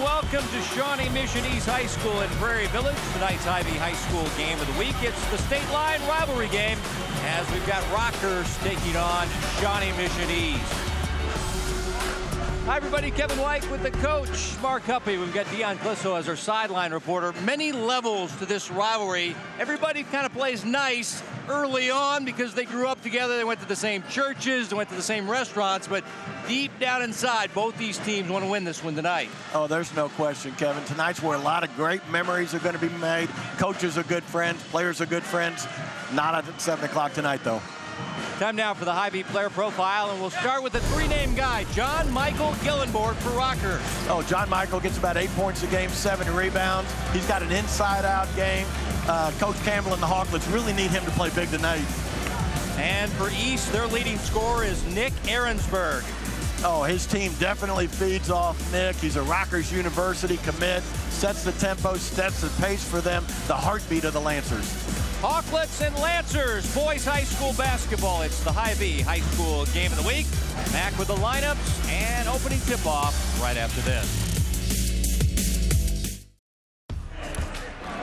welcome to Shawnee Mission East High School in Prairie Village. Tonight's Ivy High School game of the week. It's the state line rivalry game as we've got Rockhurst taking on Shawnee Mission East. Hi everybody, Kevin White with the coach, Mark Huppy. We've got Dion Clisso as our sideline reporter. Many levels to this rivalry. Everybody kind of plays nice early on because they grew up together. They went to the same churches, they went to the same restaurants, but deep down inside, both these teams want to win this one tonight. Oh, there's no question, Kevin. Tonight's where a lot of great memories are going to be made. Coaches are good friends, players are good friends. Not at 7 o'clock tonight, though. Time now for the Hy-Vee player profile, and we'll start with the three-name guy, John Michael Gillenborg for Rockhurst. Oh, John Michael gets about 8 points a game, 7 rebounds. He's got an inside-out game. Coach Campbell and the Hawklets really need him to play big tonight. And for East, their leading scorer is Nick Ahrensberg. Oh, his team definitely feeds off Nick. He's a Rockhurst University commit, sets the tempo, sets the pace for them, the heartbeat of the Lancers. Hawklets and Lancers, boys high school basketball. It's the Hy-Vee High School game of the week. Back with the lineups and opening tip-off right after this.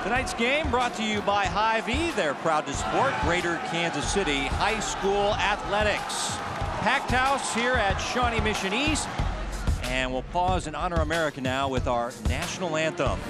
Tonight's game brought to you by Hy-Vee. They're proud to support Greater Kansas City High School athletics. Packed house here at Shawnee Mission East. And we'll pause and honor America now with our national anthem.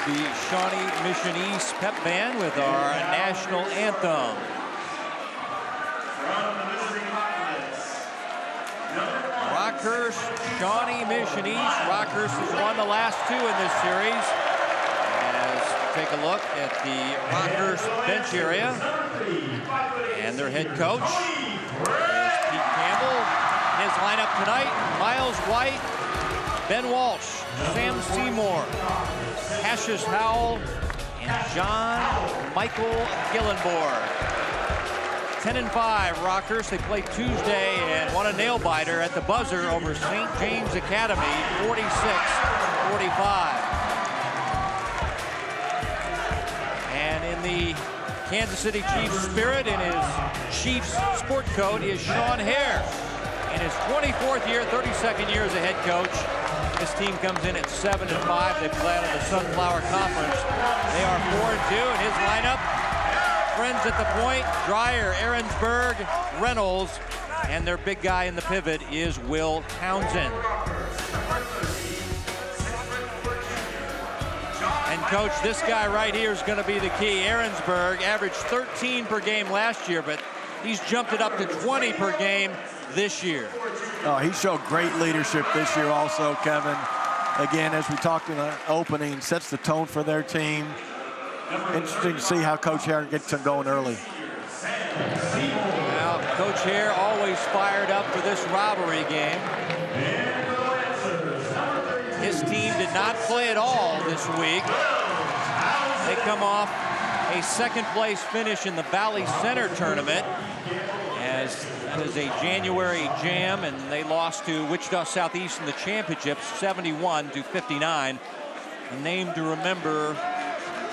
The Shawnee Mission East pep band with our national anthem. Rockhurst, Shawnee Mission East. Rockhurst has won the last two in this series. As take a look at the Rockhurst bench area. And their head coach is Pete Campbell. His lineup tonight, Miles White, Ben Walsh, Sam Seymour, Cassius Howell, and John Michael Gillenborg. 10-5 Rockhurst. They played Tuesday and won a nail-biter at the buzzer over St. James Academy, 46-45. And in the Kansas City Chiefs spirit, in his Chiefs sport coat, is Sean Hare. In his 24th year, 32nd year as a head coach. This team comes in at 7-5. They play out of the Sunflower Conference. They are 4-2 in his lineup. Friends at the point, Dreyer, Ahrensberg, Reynolds, and their big guy in the pivot is Will Townsend. And coach, this guy right here is going to be the key. Ahrensberg averaged 13 per game last year, but he's jumped it up to 20 per game this year. Oh, he showed great leadership this year also, Kevin. Again, as we talked in the opening, sets the tone for their team. Interesting to see how Coach Hare gets them going early. Now, Coach Hare always fired up for this rivalry game. His team did not play at all this week. They come off a second-place finish in the Valley Center tournament, as that is a January jam, and they lost to Wichita Southeast in the championship, 71-59. A name to remember,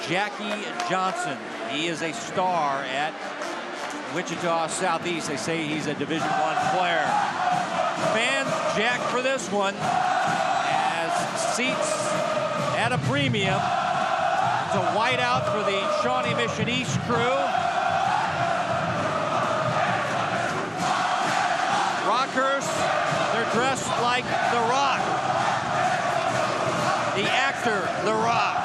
Jackie Johnson. He is a star at Wichita Southeast. They say he's a Division I player. Fans jacked for this one, as seats at a premium. It's a whiteout for the Shawnee Mission East crew. Rockhurst, they're dressed like The Rock. The actor, The Rock.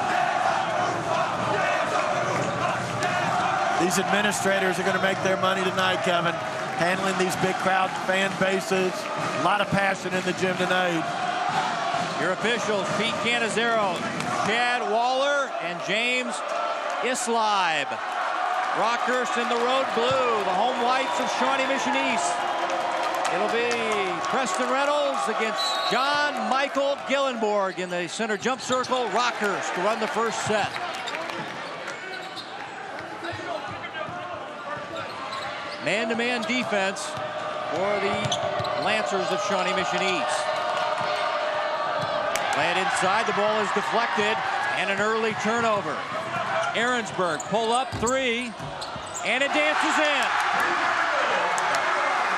These administrators are going to make their money tonight, Kevin. Handling these big crowd fan bases. A lot of passion in the gym tonight. Your officials, Pete Canizero, Chad Waller, and James Islibe. Rockhurst in the road blue, the home whites of Shawnee Mission East. It'll be Preston Reynolds against John Michael Gillenborg in the center jump circle. Rockhurst to run the first set. Man-to-man defense for the Lancers of Shawnee Mission East. Play it inside, the ball is deflected, and an early turnover. Aaronsburg, pull up three, and it dances in.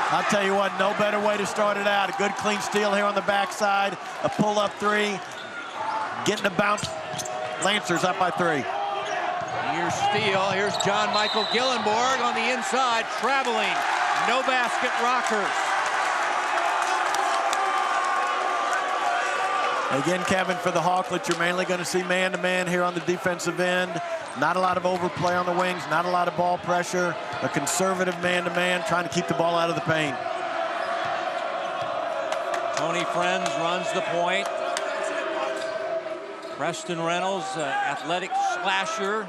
I'll tell you what, no better way to start it out. A good clean steal here on the backside, a pull-up three, getting the bounce. Lancers up by 3. Here's steal, here's John Michael Gillenborg on the inside, traveling, no basket, Rockhurst. Again, Kevin, for the Hawklets, you're mainly going to see man-to-man here on the defensive end. Not a lot of overplay on the wings, not a lot of ball pressure. A conservative man-to-man, trying to keep the ball out of the paint. Tony Friends runs the point. Preston Reynolds, athletic slasher.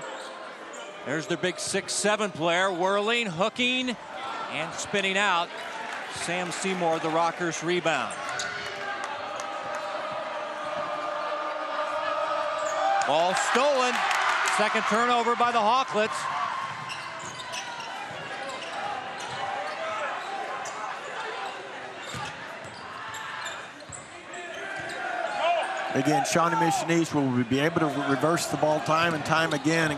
There's their big 6'7" player, whirling, hooking, and spinning out. Sam Seymour, the Rockhurst rebound. Ball stolen. Second turnover by the Hawklets. Again, Shawnee Mission East will be able to reverse the ball time and time again.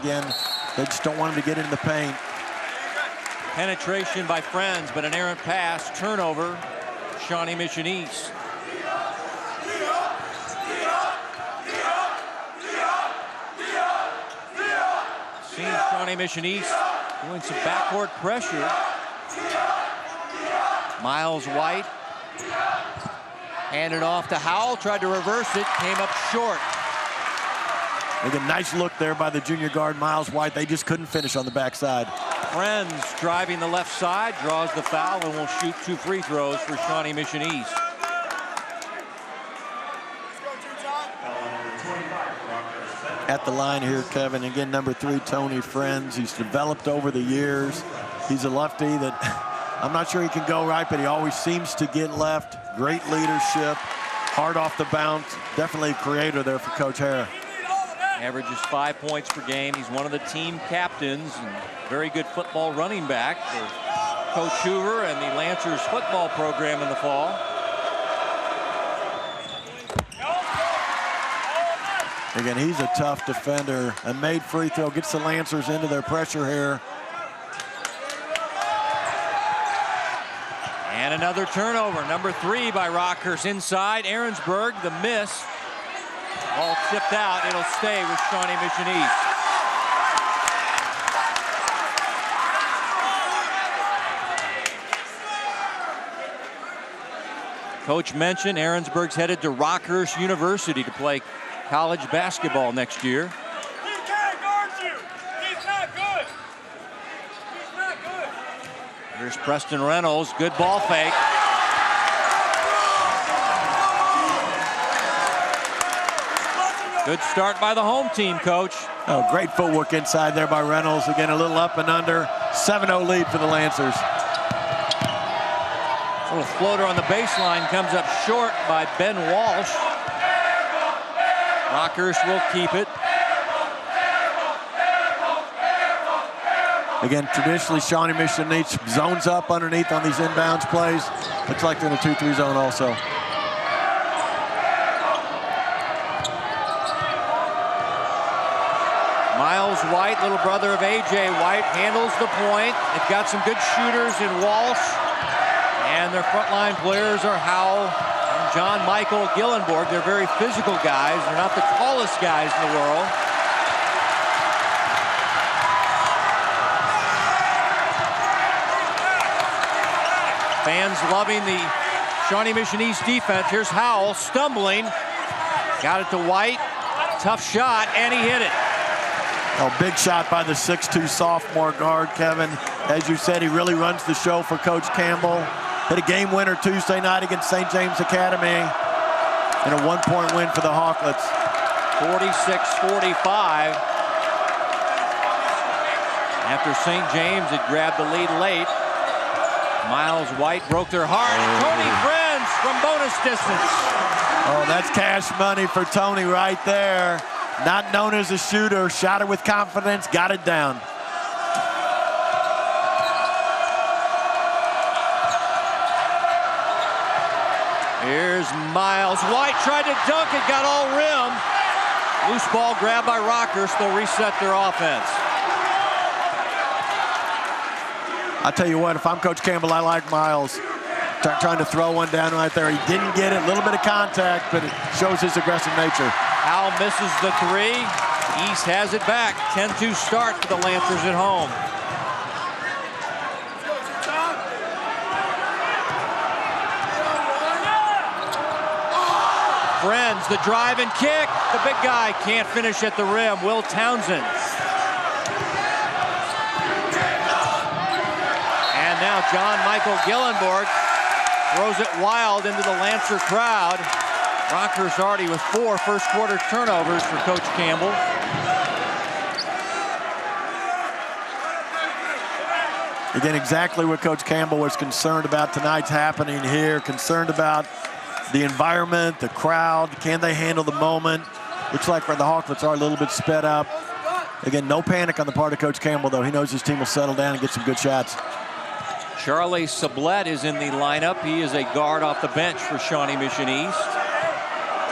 They just don't want him to get into the paint. Penetration by Friends, but an errant pass. Turnover, Shawnee Mission East. Seeing Shawnee Mission East doing some backcourt pressure. Miles White handed off to Howell, tried to reverse it, came up short. Again, nice look there by the junior guard, Miles White. They just couldn't finish on the backside. Friends driving the left side, draws the foul, and will shoot 2 free throws for Shawnee Mission East. At the line here, Kevin, again, number 3, Tony Friends. He's developed over the years. He's a lefty that I'm not sure he can go right, but he always seems to get left. Great leadership, hard off the bounce. Definitely a creator there for Coach Hare. Averages 5 points per game. He's one of the team captains and very good football running back for Coach Hoover and the Lancers football program in the fall. Again, he's a tough defender. A made free throw gets the Lancers into their pressure here. And another turnover, number 3 by Rockhurst inside. Aaronsburg, the miss. Ball tipped out, it'll stay with Shawnee Mission East. Coach mentioned Aaronsburg's headed to Rockhurst University to play college basketball next year. He can't guard you. He's not good. He's not good. Here's Preston Reynolds, good ball fake. Good start by the home team, Coach. Oh, great footwork inside there by Reynolds. Again, a little up and under. 7-0 lead for the Lancers. A little floater on the baseline comes up short by Ben Walsh. Rockhurst will keep it. Again, traditionally, Shawnee Mission East zones up underneath on these inbounds plays. Looks like they're in a 2-3 zone also. Miles White, little brother of A.J. White, handles the point. They've got some good shooters in Walsh. And their frontline players are Howell and John Michael Gillenborg. They're very physical guys. They're not the tallest guys in the world. Fans loving the Shawnee Mission East defense. Here's Howell stumbling. Got it to White. Tough shot, and he hit it. Oh, big shot by the 6'2 sophomore guard, Kevin. As you said, he really runs the show for Coach Campbell. Hit a game winner Tuesday night against St. James Academy. And a one-point win for the Hawklets. 46-45. After St. James had grabbed the lead late, Miles White broke their heart. Tony Friends from bonus distance. Oh, that's cash money for Tony right there. Not known as a shooter, shot it with confidence, got it down. Here's Miles White, tried to dunk it, got all rim. Loose ball grabbed by Rockhurst, they'll reset their offense. I tell you what, if I'm Coach Campbell, I like Miles. Trying to throw one down right there. He didn't get it, a little bit of contact, but it shows his aggressive nature. Howell misses the three. East has it back. 10-2 start for the Lancers at home. Friends, the drive and kick. The big guy can't finish at the rim. Will Townsend. And now John Michael Gillenborg throws it wild into the Lancer crowd. Rockhurst already with 4 first-quarter turnovers for Coach Campbell. Again, exactly what Coach Campbell was concerned about tonight's happening here. Concerned about the environment, the crowd. Can they handle the moment? Looks like the Hawklets are a little bit sped up. Again, no panic on the part of Coach Campbell, though. He knows his team will settle down and get some good shots. Charlie Sublette is in the lineup. He is a guard off the bench for Shawnee Mission East.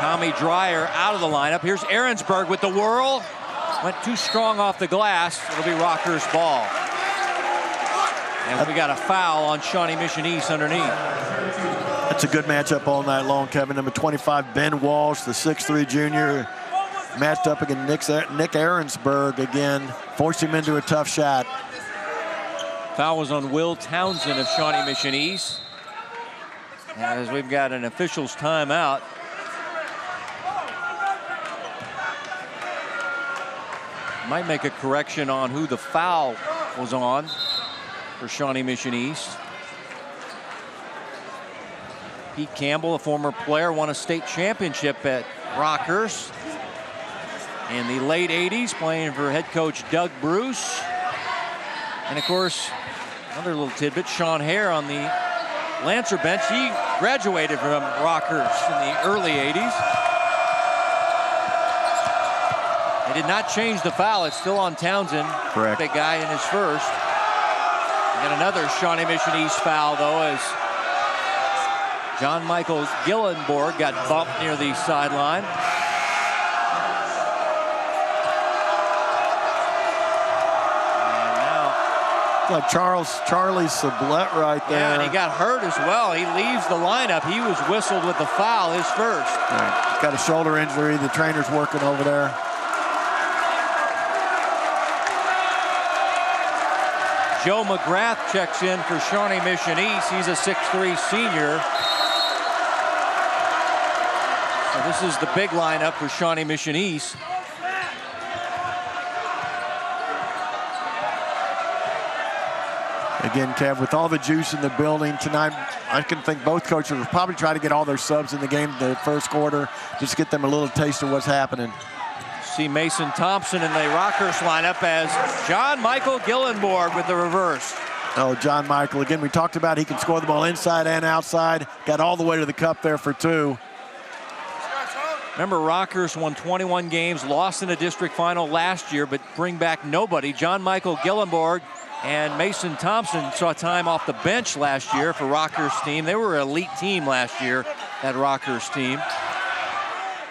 Tommy Dreyer out of the lineup. Here's Ahrensburg with the whirl. Went too strong off the glass. It'll be Rockhurst ball. And we got a foul on Shawnee Mission East underneath. That's a good matchup all night long, Kevin. Number 25, Ben Walsh, the 6'3 junior, matched up against Nick Ahrensburg again. Forced him into a tough shot. Foul was on Will Townsend of Shawnee Mission East. As we've got an official's timeout. Might make a correction on who the foul was on for Shawnee Mission East. Pete Campbell, a former player, won a state championship at Rockhurst in the late 80s, playing for head coach Doug Bruce. And of course, another little tidbit, Sean Hare on the Lancer bench. He graduated from Rockhurst in the early 80s. They did not change the foul. It's still on Townsend. Correct. Big guy in his first. And another Shawnee Mission East foul, though, as John Michael Gillenborg got bumped near the sideline. Like Charlie Sublette right there. Yeah, and he got hurt as well. He leaves the lineup. He was whistled with the foul, his first. Right. Got a shoulder injury. The trainer's working over there. Joe McGrath checks in for Shawnee Mission East. He's a 6'3 senior. So this is the big lineup for Shawnee Mission East. Again, Kev, with all the juice in the building tonight, I can think both coaches will probably try to get all their subs in the game in the first quarter, just get them a little taste of what's happening. See Mason Thompson in the Rockhurst lineup as John Michael Gillenborg with the reverse. Oh, John Michael. Again, we talked about he can score the ball inside and outside. Got all the way to the cup there for 2. Remember, Rockhurst won 21 games, lost in a district final last year, but bring back nobody. John Michael Gillenborg and Mason Thompson saw time off the bench last year for Rockhurst team. They were an elite team last year, that Rockhurst team.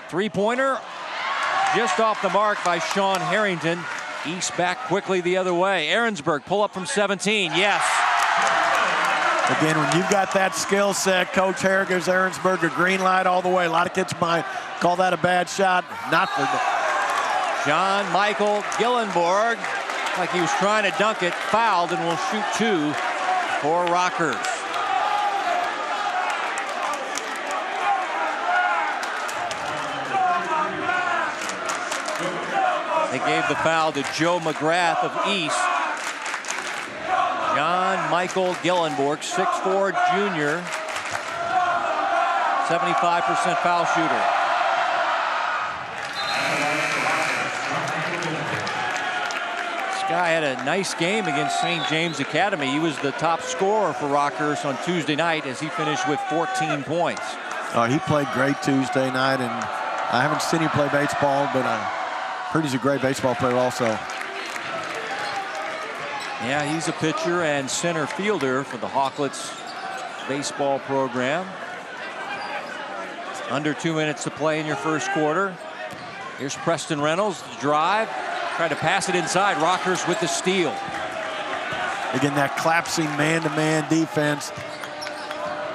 Three-pointer just off the mark by Sean Harrington. East back quickly the other way. Ahrensburg pull up from 17. Yes. Again, when you've got that skill set, Coach Hare gives Ahrensburg a green light all the way. A lot of kids might call that a bad shot. Not for John Michael Gillenborg, like he was trying to dunk it, fouled, and will shoot 2 for Rockhurst. They gave the foul to Joe McGrath of East. John Michael Gillenborg, 6'4" junior, 75% foul shooter. This guy had a nice game against St. James Academy. He was the top scorer for Rockhurst on Tuesday night as he finished with 14 points. He played great Tuesday night, and I haven't seen him play baseball, but I heard he's a great baseball player also. Yeah, he's a pitcher and center fielder for the Hawklets baseball program. Under 2 minutes to play in your first quarter. Here's Preston Reynolds, the drive. Tried to pass it inside. Rockhurst with the steal. Again, that collapsing man-to-man defense.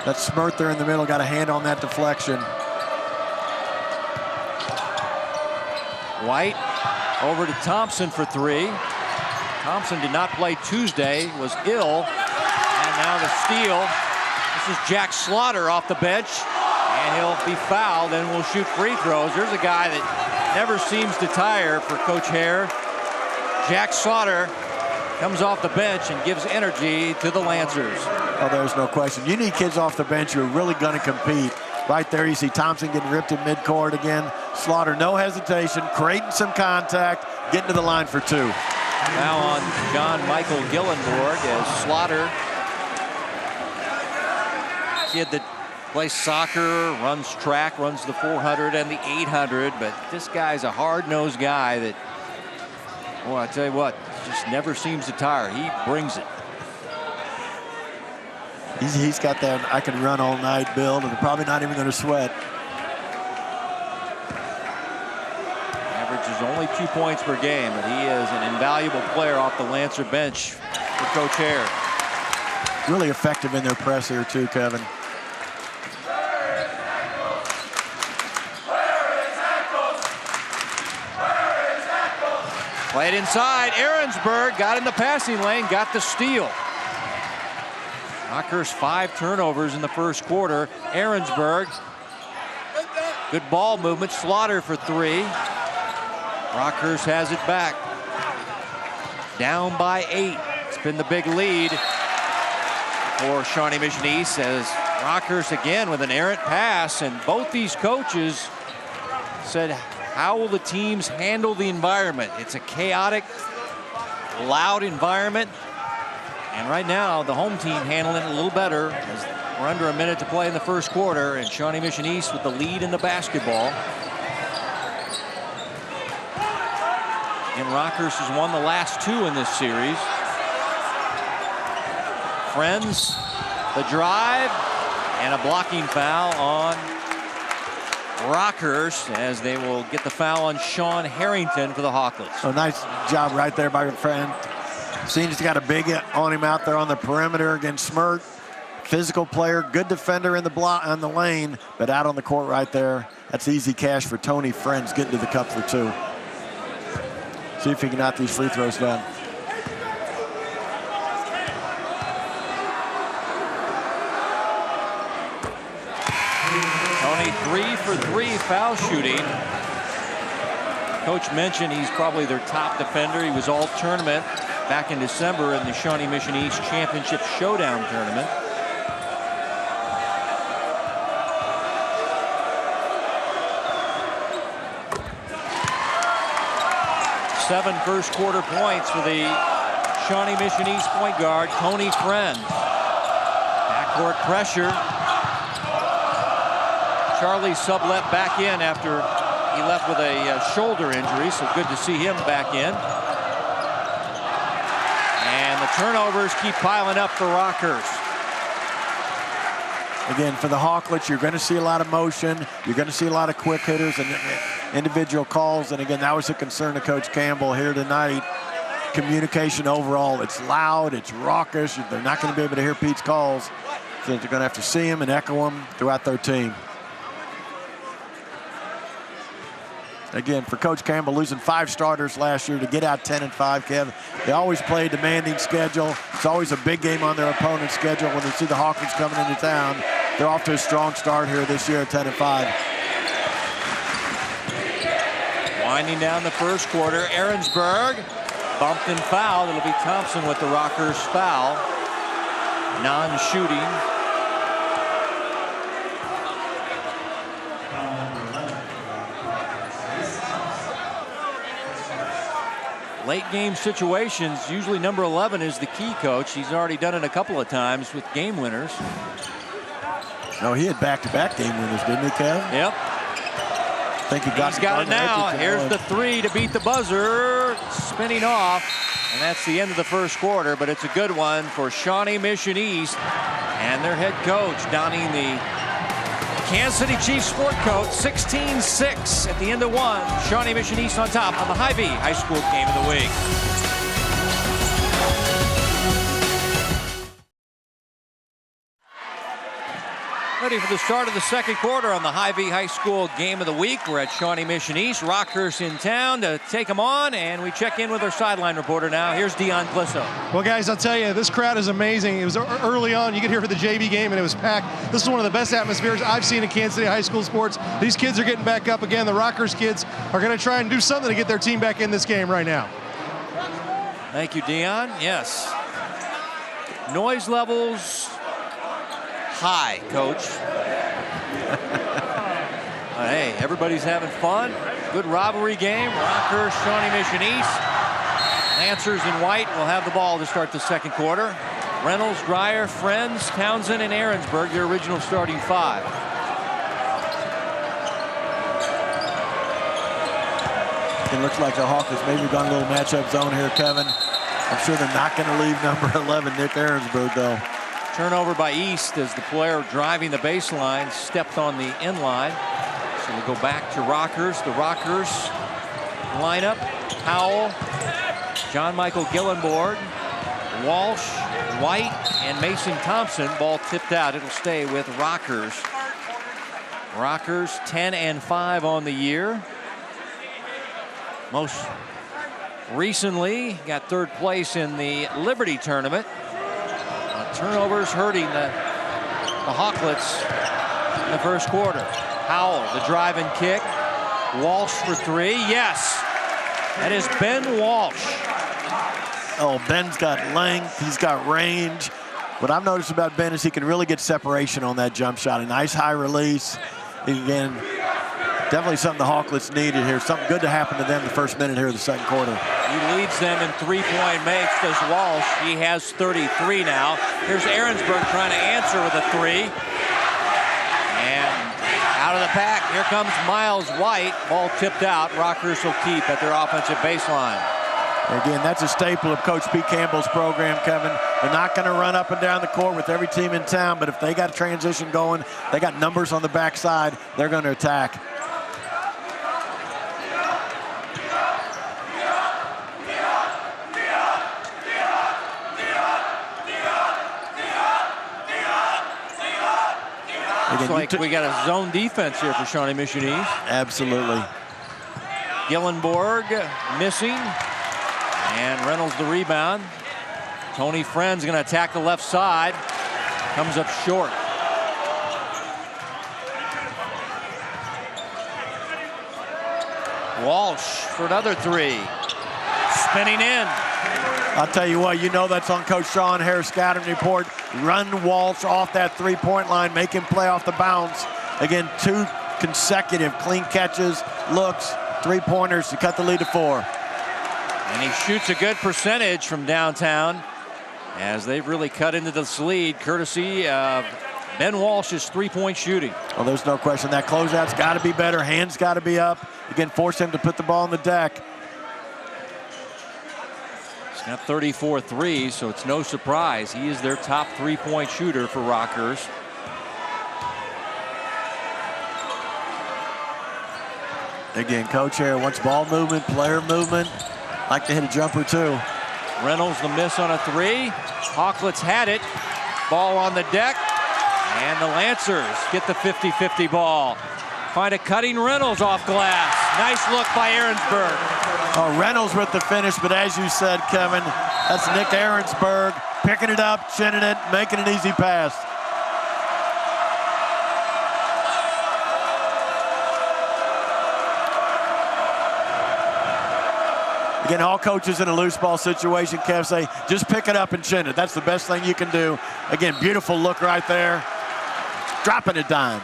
That Smurth there in the middle got a hand on that deflection. White over to Thompson for three. Thompson did not play Tuesday, was ill. And now the steal. This is Jack Slaughter off the bench. And he'll be fouled and will shoot free throws. There's a guy that never seems to tire for Coach Hare. Jack Slaughter comes off the bench and gives energy to the Lancers. Oh, there's no question. You need kids off the bench who are really going to compete. Right there, you see Thompson getting ripped in midcourt again. Slaughter, no hesitation, creating some contact, getting to the line for two. Now on John Michael Gillenborg as Slaughter, kid that plays soccer, runs track, runs the 400 and the 800, but this guy's a hard-nosed guy that, well, I tell you what, just never seems to tire. He brings it. He's got that I can run all night build, and probably not even going to sweat. Averages only 2 points per game, but he is an invaluable player off the Lancer bench for Coach Hare. Really effective in their press here too, Kevin. Played inside. Aaronsburg got in the passing lane, got the steal. Rockhurst 5 turnovers in the first quarter. Aaronsburg, good ball movement. Slaughter for three. Rockhurst has it back. Down by 8. It's been the big lead for Shawnee Mission East as Rockhurst again with an errant pass, and both these coaches said, how will the teams handle the environment? It's a chaotic, loud environment. And right now, the home team handling it a little better as we're under a minute to play in the first quarter, and Shawnee Mission East with the lead in the basketball. And Rockhurst has won the last 2 in this series. Friends, the drive, and a blocking foul on Rockhurst as they will get the foul on Sean Harrington for the Hawklets. Oh, nice job right there by your friend. Seems he's got a big on him out there on the perimeter against Smirk. Physical player, good defender in the block on the lane, but out on the court right there. That's easy cash for Tony Friends getting to the cup for 2. See if he can knock these free throws down. Tony 3 for 3 foul shooting. Coach mentioned he's probably their top defender. He was all tournament back in December in the Shawnee Mission East Championship Showdown tournament. Seven first quarter points for the Shawnee Mission East point guard, Tony Friend. Backcourt pressure. Charlie Sublette back in after he left with a shoulder injury, so good to see him back in. And the turnovers keep piling up for Rockhurst. Again, for the Hawklets, you're going to see a lot of motion. You're going to see a lot of quick hitters and individual calls. And again, that was a concern of Coach Campbell here tonight. Communication overall, it's loud, it's raucous. They're not going to be able to hear Pete's calls, so they're going to have to see him and echo him throughout their team. Again, for Coach Campbell, losing 5 starters last year to get out 10-5, Kev. They always play a demanding schedule. It's always a big game on their opponent's schedule. When they see the Hawkins coming into town, they're off to a strong start here this year at 10-5. winding down the first quarter. Aaronsburg bumped and fouled. It'll be Thompson with the Rockhurst foul. Non-shooting. Late game situations, usually number 11 is the key, coach. He's already done it a couple of times with game winners. No, he had back-to-back game winners, didn't he, Kev? Yep. I think He's got it now. Here's the three to beat the buzzer. Spinning off. And that's the end of the first quarter, but it's a good one for Shawnee Mission East and their head coach donning the Kansas City Chiefs sport coat. 16-6 at the end of one. Shawnee Mission East on top on the Hy-Vee High School Game of the Week. Ready for the start of the second quarter on the Hy-Vee High School Game of the Week. We're at Shawnee Mission East. Rockhurst in town to take them on, and we check in with our sideline reporter now. Here's Dion Clisso. Well, guys, I'll tell you, this crowd is amazing. It was early on. You get here for the JV game, and it was packed. This is one of the best atmospheres I've seen in Kansas City high school sports. These kids are getting back up again. The Rockhurst kids are going to try and do something to get their team back in this game right now. Thank you, Dion. Yes. Noise levels high, coach. Hey, everybody's having fun. Good rivalry game. Rockhurst, Shawnee Mission East. Lancers in white will have the ball to start the second quarter. Reynolds, Dreyer, Friends, Townsend, and Aaronsburg, their original starting five. It looks like the Hawkers maybe gone a little matchup zone here, Kevin. I'm sure they're not going to leave number 11, Nick Aaronsburg, though. Turnover by East as the player driving the baseline stepped on the end line. So we go back to Rockhurst. The Rockhurst lineup: Powell, John Michael Gillenborg, Walsh, White, and Mason Thompson. Ball tipped out. It'll stay with Rockhurst. Rockhurst 10-5 on the year. Most recently got third place in the Liberty tournament. Turnovers hurting the Hawklets in the first quarter. Powell, the drive and kick. Walsh for three. Yes. That is Ben Walsh. Oh, Ben's got length. He's got range. What I've noticed about Ben is he can really get separation on that jump shot. A nice high release. Again, definitely something the Hawklets needed here. Something good to happen to them the first minute here of the second quarter. He leads them in three-point makes, does Walsh. He has 33 now. Here's Aaronsburg trying to answer with a three. And out of the pack, here comes Miles White. Ball tipped out. Rockhurst will keep at their offensive baseline. Again, that's a staple of Coach Pete Campbell's program, Kevin. They're not going to run up and down the court with every team in town, but if they got a transition going, they got numbers on the backside, they're going to attack. Looks like we got a zone defense here for Shawnee Mission East. Absolutely. Gillenborg missing. And Reynolds the rebound. Tony Friend's going to attack the left side. Comes up short. Walsh for another three. Spinning in. I'll tell you what, you know that's on Coach Sean Harris' scouting report. Run Walsh off that three-point line, make him play off the bounce. Again, two consecutive clean catches, looks, three-pointers to cut the lead to 4. And he shoots a good percentage from downtown as they've really cut into this lead, courtesy of Ben Walsh's three-point shooting. Well, there's no question. That closeout's got to be better. Hands got to be up. Again, force him to put the ball on the deck. He's got 34 threes, so it's no surprise. He is their top three-point shooter for Rockhurst. Again, Coach here wants ball movement, player movement. Like to hit a jumper, too. Reynolds the miss on a three. Hawklets had it. Ball on the deck. And the Lancers get the 50-50 ball. Find a cutting Reynolds off glass. Nice look by Aaronsburg. Oh, Reynolds with the finish, but as you said, Kevin, that's Nick Aaronsburg picking it up, chinning it, making an easy pass. Again, all coaches in a loose ball situation, Kev, say, just pick it up and chin it. That's the best thing you can do. Again, beautiful look right there. Dropping a dime.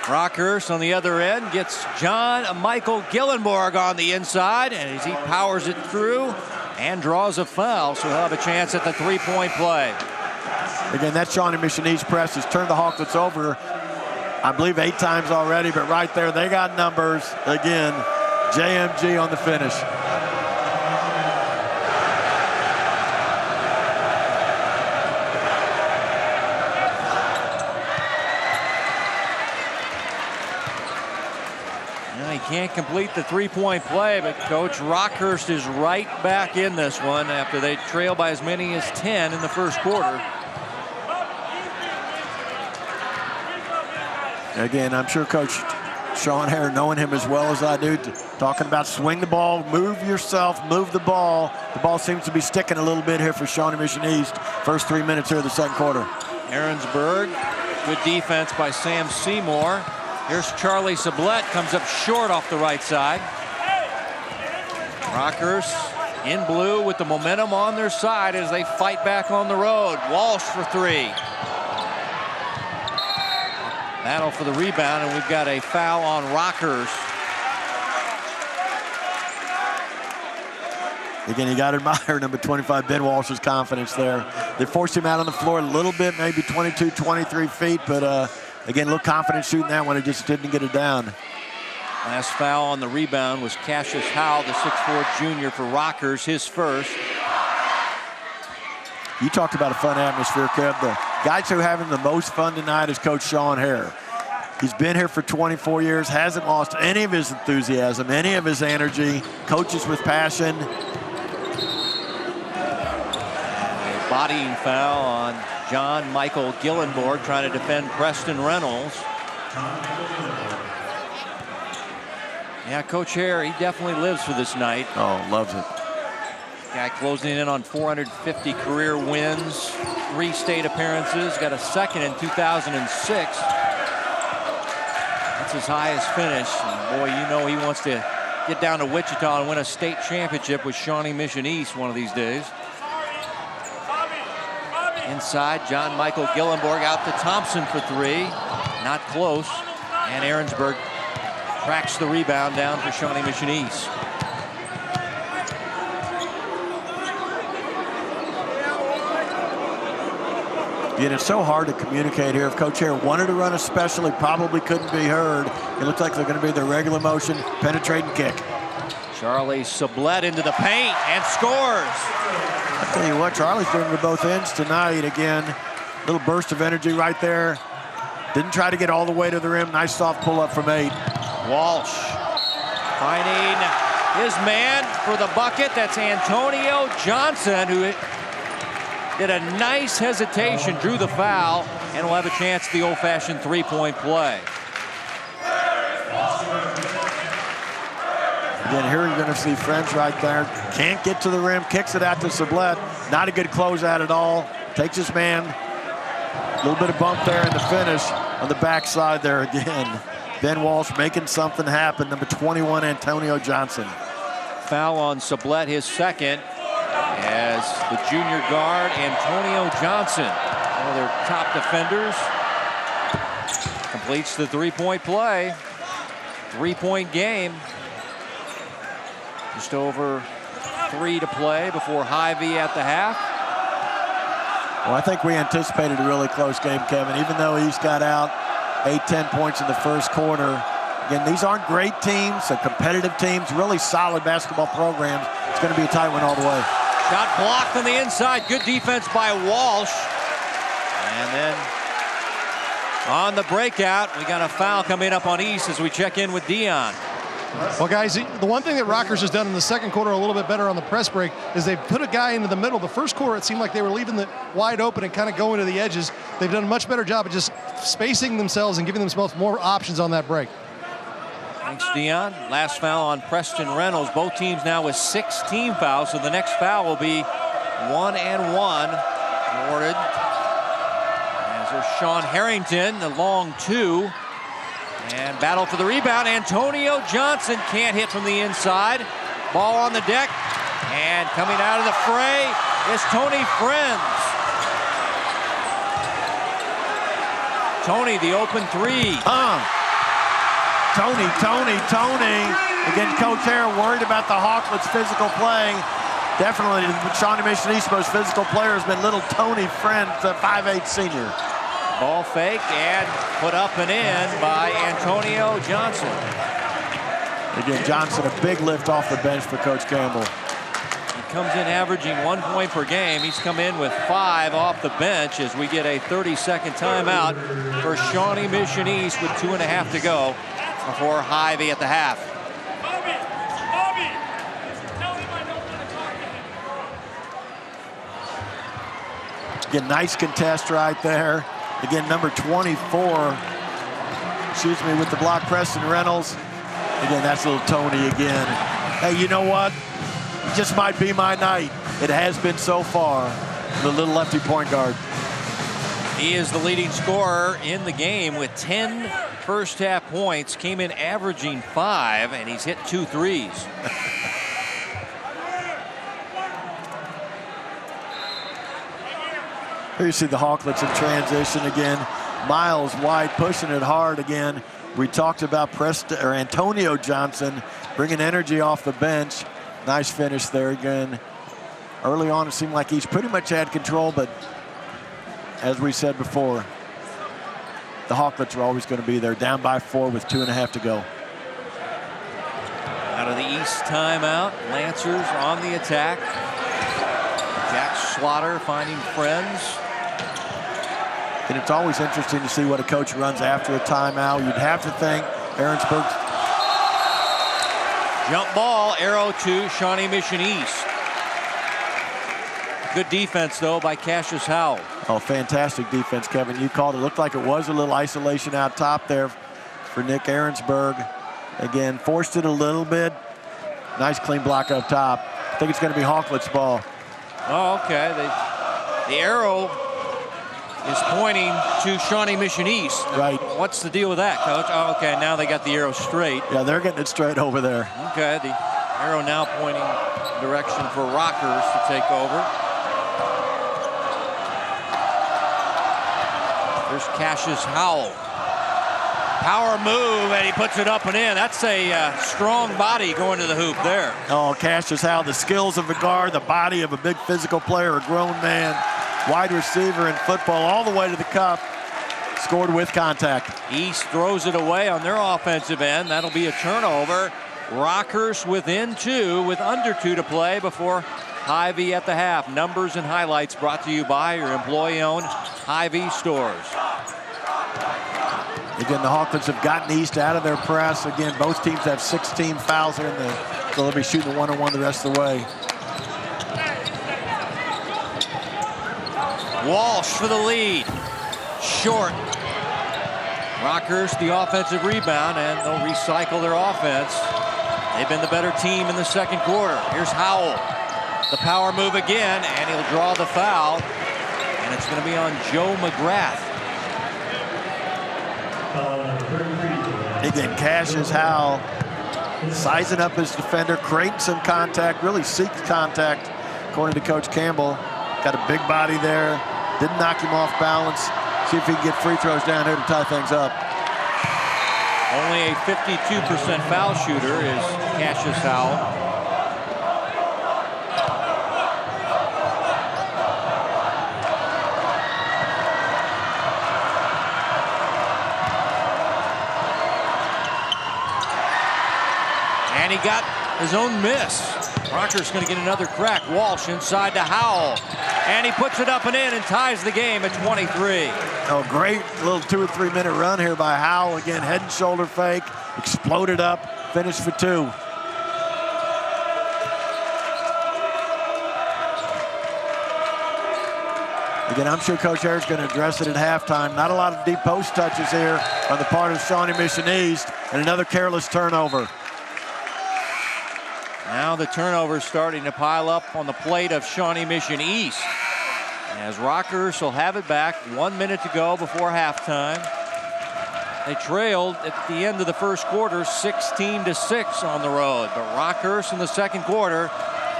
Rockhurst on the other end gets John Michael Gillenborg on the inside, and as he powers it through and draws a foul, so he'll have a chance at the three-point play. Again, that Shawnee Mission East press has turned the Hawklets over, I believe, 8 times already, but right there, they got numbers. Again, JMG on the finish. Well, he can't complete the three-point play, but Coach Rockhurst is right back in this one after they trail by as many as 10 in the first quarter. Again, I'm sure Coach Sean Hare, knowing him as well as I do, talking about swing the ball, move yourself, move the ball. The ball seems to be sticking a little bit here for Shawnee Mission East. First 3 minutes here of the second quarter. Aaronsburg, good defense by Sam Seymour. Here's Charlie Sublette, comes up short off the right side. Rockhurst in blue with the momentum on their side as they fight back on the road. Walsh for 3. Battle for the rebound, and we've got a foul on Rockhurst. Again, you got to admire number 25, Ben Walsh's confidence there. They forced him out on the floor a little bit, maybe 22, 23 feet, but again, a little confidence shooting that one. It just didn't get it down. Last foul on the rebound was Cassius Howell, the 6'4" junior for Rockhurst, his first. You talked about a fun atmosphere, Kev. The guys who are having the most fun tonight is Coach Sean Hare. He's been here for 24 years, hasn't lost any of his enthusiasm, any of his energy, coaches with passion. A bodying foul on John Michael Gillenborg trying to defend Preston Reynolds. Yeah, Coach Hare, he definitely lives for this night. Oh, loves it. Guy closing in on 450 career wins, 3 state appearances, got a second in 2006. That's his highest finish. And boy, you know he wants to get down to Wichita and win a state championship with Shawnee Mission East one of these days. Inside, John Michael Gillenborg out to Thompson for 3. Not close. And Aaronsburg tracks the rebound down for Shawnee Mission East. And it's so hard to communicate here. If Coach Hare wanted to run a special, he probably couldn't be heard. It looks like they're going to be their regular motion, penetrating kick. Charlie Sublette into the paint and scores. I tell you what, Charlie's doing it to both ends tonight. Again, little burst of energy right there. Didn't try to get all the way to the rim. Nice soft pull-up from 8. Walsh finding his man for the bucket. That's Antonio Johnson, who did a nice hesitation, drew the foul, and will have a chance at the old-fashioned three-point play. Again, here you're going to see French right there. Can't get to the rim, kicks it out to Sublette. Not a good closeout at all. Takes his man. A little bit of bump there in the finish on the backside there again. Ben Walsh making something happen. Number 21, Antonio Johnson. Foul on Sublette, his second, as the junior guard, Antonio Johnson, one of their top defenders, completes the three-point play. Three-point game. Just over 3 to play before Hy-Vee at the half. Well, I think we anticipated a really close game, Kevin, even though East got out 8-10 points in the first quarter. Again, these aren't great teams, they're competitive teams, really solid basketball programs. It's going to be a tight one all the way. Shot blocked on the inside. Good defense by Walsh. And then on the breakout, we got a foul coming up on East as we check in with Dion. Well, guys, the one thing that Rockhurst has done in the second quarter a little bit better on the press break is they've put a guy into the middle. The first quarter, it seemed like they were leaving it wide open and kind of going to the edges. They've done a much better job of just spacing themselves and giving themselves more options on that break. Thanks, Dion. Last foul on Preston Reynolds. Both teams now with 6 team fouls, so the next foul will be 1-and-1 awarded. As there's Sean Harrington, the long 2. And battle for the rebound. Antonio Johnson can't hit from the inside. Ball on the deck. And coming out of the fray is Tony Friends. Tony, the open three. Tony. Again, Coach Hare worried about the Hawklets' physical play. Definitely, Shawnee Mission East's most physical player has been little Tony Friends, the 5'8" senior. Ball fake and put up and in by Antonio Johnson. Again, Johnson, a big lift off the bench for Coach Campbell. He comes in averaging 1 point per game. He's come in with 5 off the bench as we get a 30-second timeout for Shawnee Mission East with 2.5 to go before Hy-Vee at the half. Bobby, tell him I don't want to talk to him. Again, nice contest right there. Again, number 24, with the block, Preston Reynolds. Again, that's little Tony again. Hey, you know what? It just might be my night. It has been so far. The little lefty point guard. He is the leading scorer in the game with 10 first half points. Came in averaging 5, and he's hit 2 threes. Here you see the Hawklets in transition again. Miles White pushing it hard again. We talked about Antonio Johnson bringing energy off the bench. Nice finish there again. Early on, it seemed like he's pretty much had control, but as we said before, the Hawklets are always going to be there, down by 4 with 2.5 to go. Out of the East timeout, Lancers on the attack. Jack Slaughter finding Friends. And it's always interesting to see what a coach runs after a timeout. You'd have to think Aaronsburg. Jump ball, arrow to Shawnee Mission East. Good defense, though, by Cassius Howell. Oh, fantastic defense, Kevin. You called it. Looked like it was a little isolation out top there for Nick Aaronsburg. Again, forced it a little bit. Nice clean block up top. I think it's going to be Hawklets' ball. Oh, okay. The arrow is pointing to Shawnee Mission East. Right. What's the deal with that, Coach? Oh, okay, now they got the arrow straight. Yeah, they're getting it straight over there. Okay, the arrow now pointing direction for Rockhurst to take over. There's Cassius Howell. Power move, and he puts it up and in. That's a strong body going to the hoop there. Oh, Cassius Howell, the skills of a guard, the body of a big physical player, a grown man, wide receiver in football, all the way to the cup. Scored with contact. East throws it away on their offensive end. That'll be a turnover. Rockhurst within 2 with under 2 to play before Hy-Vee at the half. Numbers and highlights brought to you by your employee-owned Hy-Vee stores. Again, the Hawklets have gotten East out of their press. Again, both teams have 16 fouls here, so they'll be shooting a one-on-one the rest of the way. Walsh for the lead. Short. Rockhurst the offensive rebound, and they'll recycle their offense. They've been the better team in the second quarter. Here's Howell. The power move again, and he'll draw the foul. And it's going to be on Joe McGrath. Again, Cassius Howell sizing up his defender, creating some contact, really seeks contact, according to Coach Campbell. Got a big body there. Didn't knock him off balance. See if he can get free throws down here to tie things up. Only a 52% foul shooter is Cassius Howell. And he got his own miss. Rockhurst's going to get another crack. Walsh inside to Howell. And he puts it up and in and ties the game at 23. Oh, great little 2 or 3 minute run here by Howell. Again, head and shoulder fake, exploded up, finished for 2. Again, I'm sure Coach Hare's going to address it at halftime. Not a lot of deep post touches here on the part of Shawnee Mission East, and another careless turnover. Now the turnover starting to pile up on the plate of Shawnee Mission East. As Rockhurst will have it back, 1 minute to go before halftime. They trailed at the end of the first quarter 16-6 on the road. But Rockhurst in the second quarter,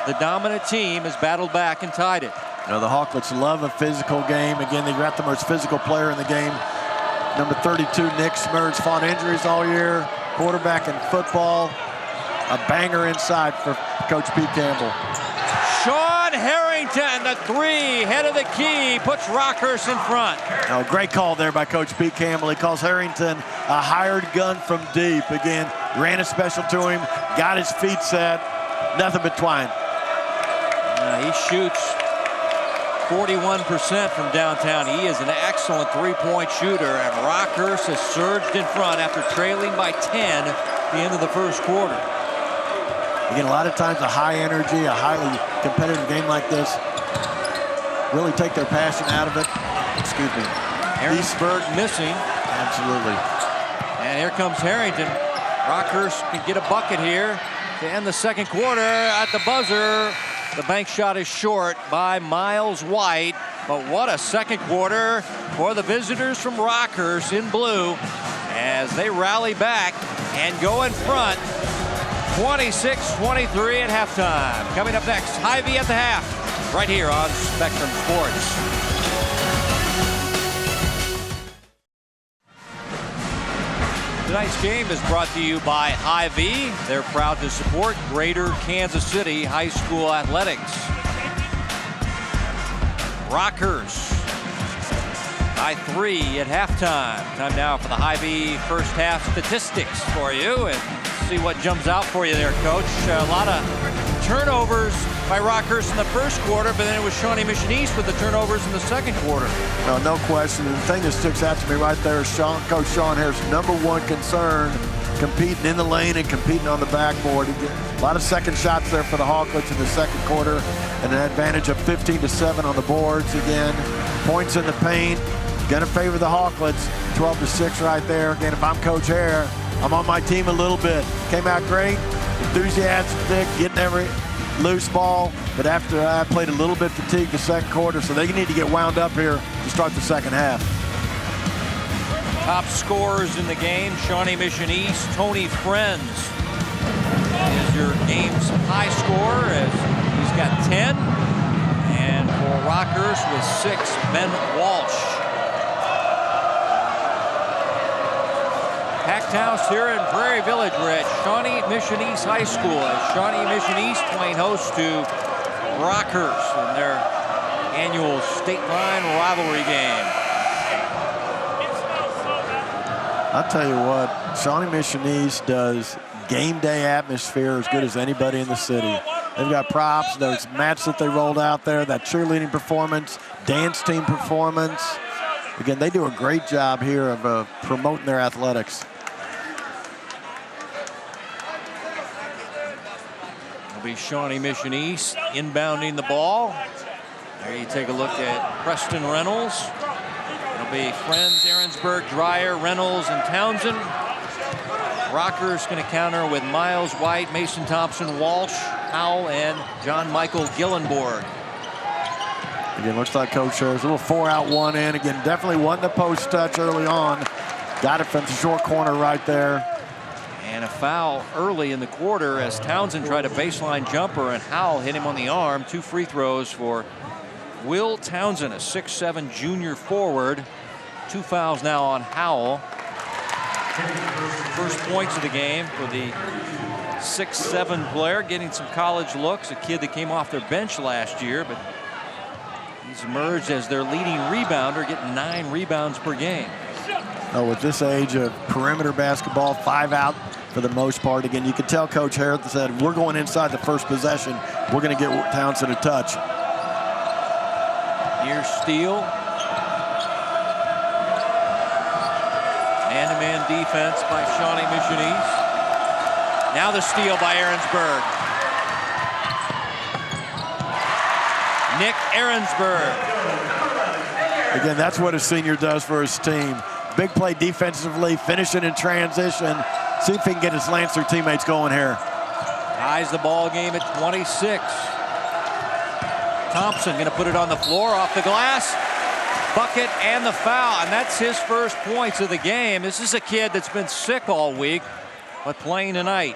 the dominant team, has battled back and tied it. You know, the Hawklets love a physical game. Again, they got the most physical player in the game. Number 32, Nick Smurge, fought injuries all year. Quarterback in football. A banger inside for Coach Pete Campbell. Sean Harrington, the three, head of the key, puts Rockhurst in front. Oh, great call there by Coach Pete Campbell. He calls Harrington a hired gun from deep. Again, ran a special to him, got his feet set, nothing but twine. He shoots 41% from downtown. He is an excellent three-point shooter, and Rockhurst has surged in front after trailing by 10 at the end of the first quarter. Again, a lot of times a high energy, a highly competitive game like this really take their passion out of it. Excuse me. Eastberg missing. Absolutely. And here comes Harrington. Rockhurst can get a bucket here to end the second quarter. At the buzzer, the bank shot is short by Miles White. But what a second quarter for the visitors from Rockhurst in blue as they rally back and go in front. 26-23 at halftime. Coming up next, Hy-Vee at the half, right here on Spectrum Sports. Tonight's game is brought to you by Hy-Vee. They're proud to support Greater Kansas City High School athletics. Rockhurst by 3 at halftime. Time now for the Hy-Vee first half statistics for you, and see what jumps out for you there, Coach. A lot of turnovers by Rockhurst in the first quarter, but then it was Shawnee Mission East with the turnovers in the second quarter. No question. And the thing that sticks out to me right there is Coach Sean Harris' #1 concern, competing in the lane and competing on the backboard. A lot of second shots there for the Hawklets in the second quarter, and an advantage of 15-7 on the boards again. Points in the paint. Going to favor the Hawklets. 12-6 right there. Again, if I'm Coach Hare, I'm on my team a little bit. Came out great, enthusiastic, getting every loose ball. But after I played a little bit fatigued the second quarter, so they need to get wound up here to start the second half. Top scorers in the game, Shawnee Mission East, Tony Friends is your game's high scorer as he's got 10. And for Rockhurst with 6, Ben Walsh. Packed house here in Prairie Village. We're at Shawnee Mission East High School as Shawnee Mission East playing host to Rockhurst in their annual state line rivalry game. I'll tell you what, Shawnee Mission East does game day atmosphere as good as anybody in the city. They've got props, those mats that they rolled out there, that cheerleading performance, dance team performance. Again, they do a great job here of promoting their athletics. It'll be Shawnee Mission East inbounding the ball. There you take a look at Preston Reynolds. It'll be Friends, Aaronsburg, Dreyer, Reynolds, and Townsend. Rockhurst going to counter with Miles White, Mason Thompson, Walsh, Howell, and John Michael Gillenborg. Again, looks like Coach Harris, a little 4-out, 1-in. Again, definitely wasn't a post touch early on. Got it from the short corner right there. And a foul early in the quarter as Townsend tried a baseline jumper and Howell hit him on the arm. 2 free throws for Will Townsend, a 6'7" junior forward. 2 fouls now on Howell. First points of the game for the 6'7" player, getting some college looks. A kid that came off their bench last year, but he's emerged as their leading rebounder, getting 9 rebounds per game. Oh, with this age of perimeter basketball, 5 out for the most part. Again, you could tell Coach Harris said, we're going inside the first possession. We're going to get Townsend a touch. Near steal. Man-to-man defense by Shawnee Mission East. Now the steal by Aaronsburg. Nick Aaronsburg. Again, that's what a senior does for his team. Big play defensively, finishing in transition. See if he can get his Lancer teammates going here. Ties the ball game at 26. Thompson going to put it on the floor, off the glass. bucket and the foul, and that's his first points of the game. This is a kid that's been sick all week, but playing tonight.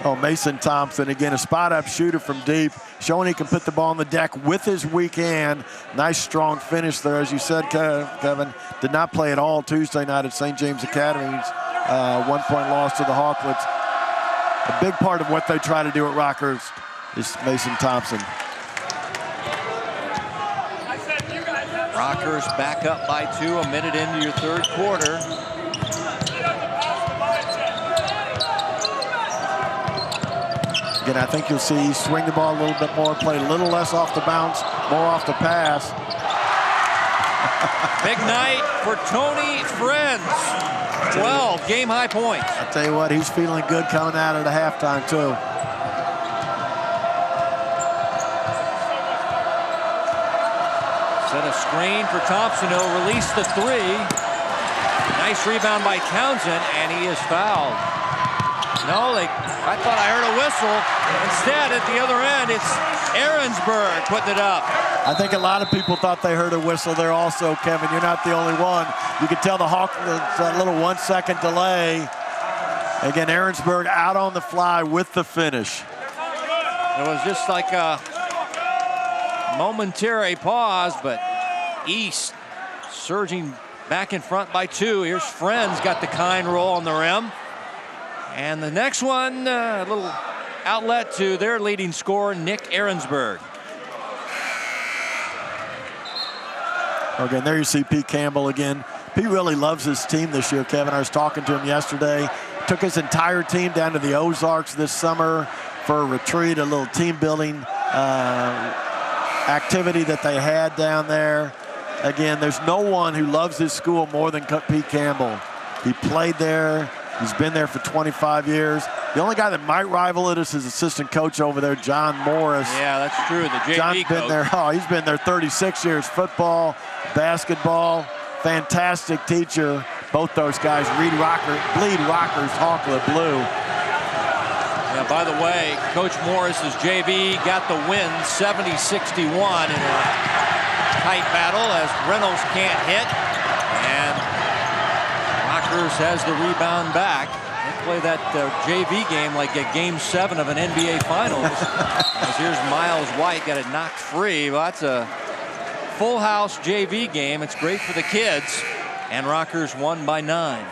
Oh, Mason Thompson, again, a spot-up shooter from deep, showing he can put the ball on the deck with his weak hand. Nice, strong finish there. As you said, Kevin, did not play at all Tuesday night at St. James Academy's 1-point loss to the Hawklets. A big part of what they try to do at Rockhurst is Mason Thompson. Rockhurst back up by 2 a minute into your third quarter. Again, I think you'll see swing the ball a little bit more, play a little less off the bounce, more off the pass. Big night for Tony Friends. 12 game-high points. I tell you what, he's feeling good coming out of the halftime, too. Set a screen for Thompson. He'll release the 3. Nice rebound by Townsend, and he is fouled. No, I thought I heard a whistle. Instead, at the other end, it's Ahrensburg putting it up. I think a lot of people thought they heard a whistle there also, Kevin. You're not the only one. You can tell the Hawks, that little 1-second delay. Again, Ahrensburg out on the fly with the finish. It was just like a momentary pause, but East surging back in front by 2. Here's Friends, got the kind roll on the rim. And the next one, a little outlet to their leading scorer, Nick Ahrensburg. Again, there you see Pete Campbell again. Pete really loves his team this year, Kevin. I was talking to him yesterday. Took his entire team down to the Ozarks this summer for a retreat, a little team building activity that they had down there. Again, there's no one who loves his school more than Pete Campbell. He played there. He's been there for 25 years. The only guy that might rival it is his assistant coach over there, John Morris. Yeah, that's true. The JV John's been coach. there. Oh, he's been there 36 years. Football, basketball, fantastic teacher. Both those guys bleed Rockhurst Hawklet blue. Yeah, by the way, Coach Morris's JV got the win 70-61 in a tight battle as Reynolds can't hit. And Rockhurst has the rebound back. They play that JV game like a game 7 of an NBA Finals. As here's Miles White, got it knocked free. Well, that's a full house JV game. It's great for the kids. And Rockhurst won by 9.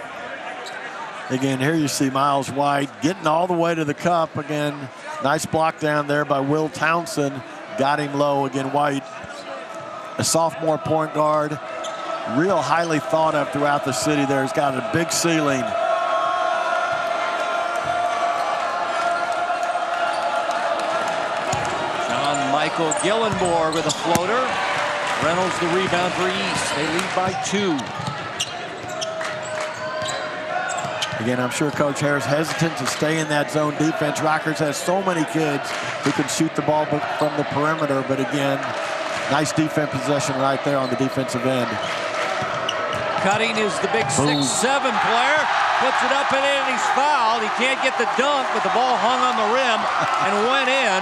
Again, here you see Miles White getting all the way to the cup. Again, nice block down there by Will Townsend. Got him low. Again, White, a sophomore point guard. Real highly thought of throughout the city there. He's got a big ceiling. John Michael Gillenborg with a floater. Reynolds the rebound for East. They lead by 2. Again, I'm sure Coach Harris hesitant to stay in that zone defense. Rockhurst has so many kids who can shoot the ball from the perimeter, but again, nice defense possession right there on the defensive end. Cutting is the big 6'7" player. Puts it up and in, and he's fouled. He can't get the dunk, but the ball hung on the rim and went in.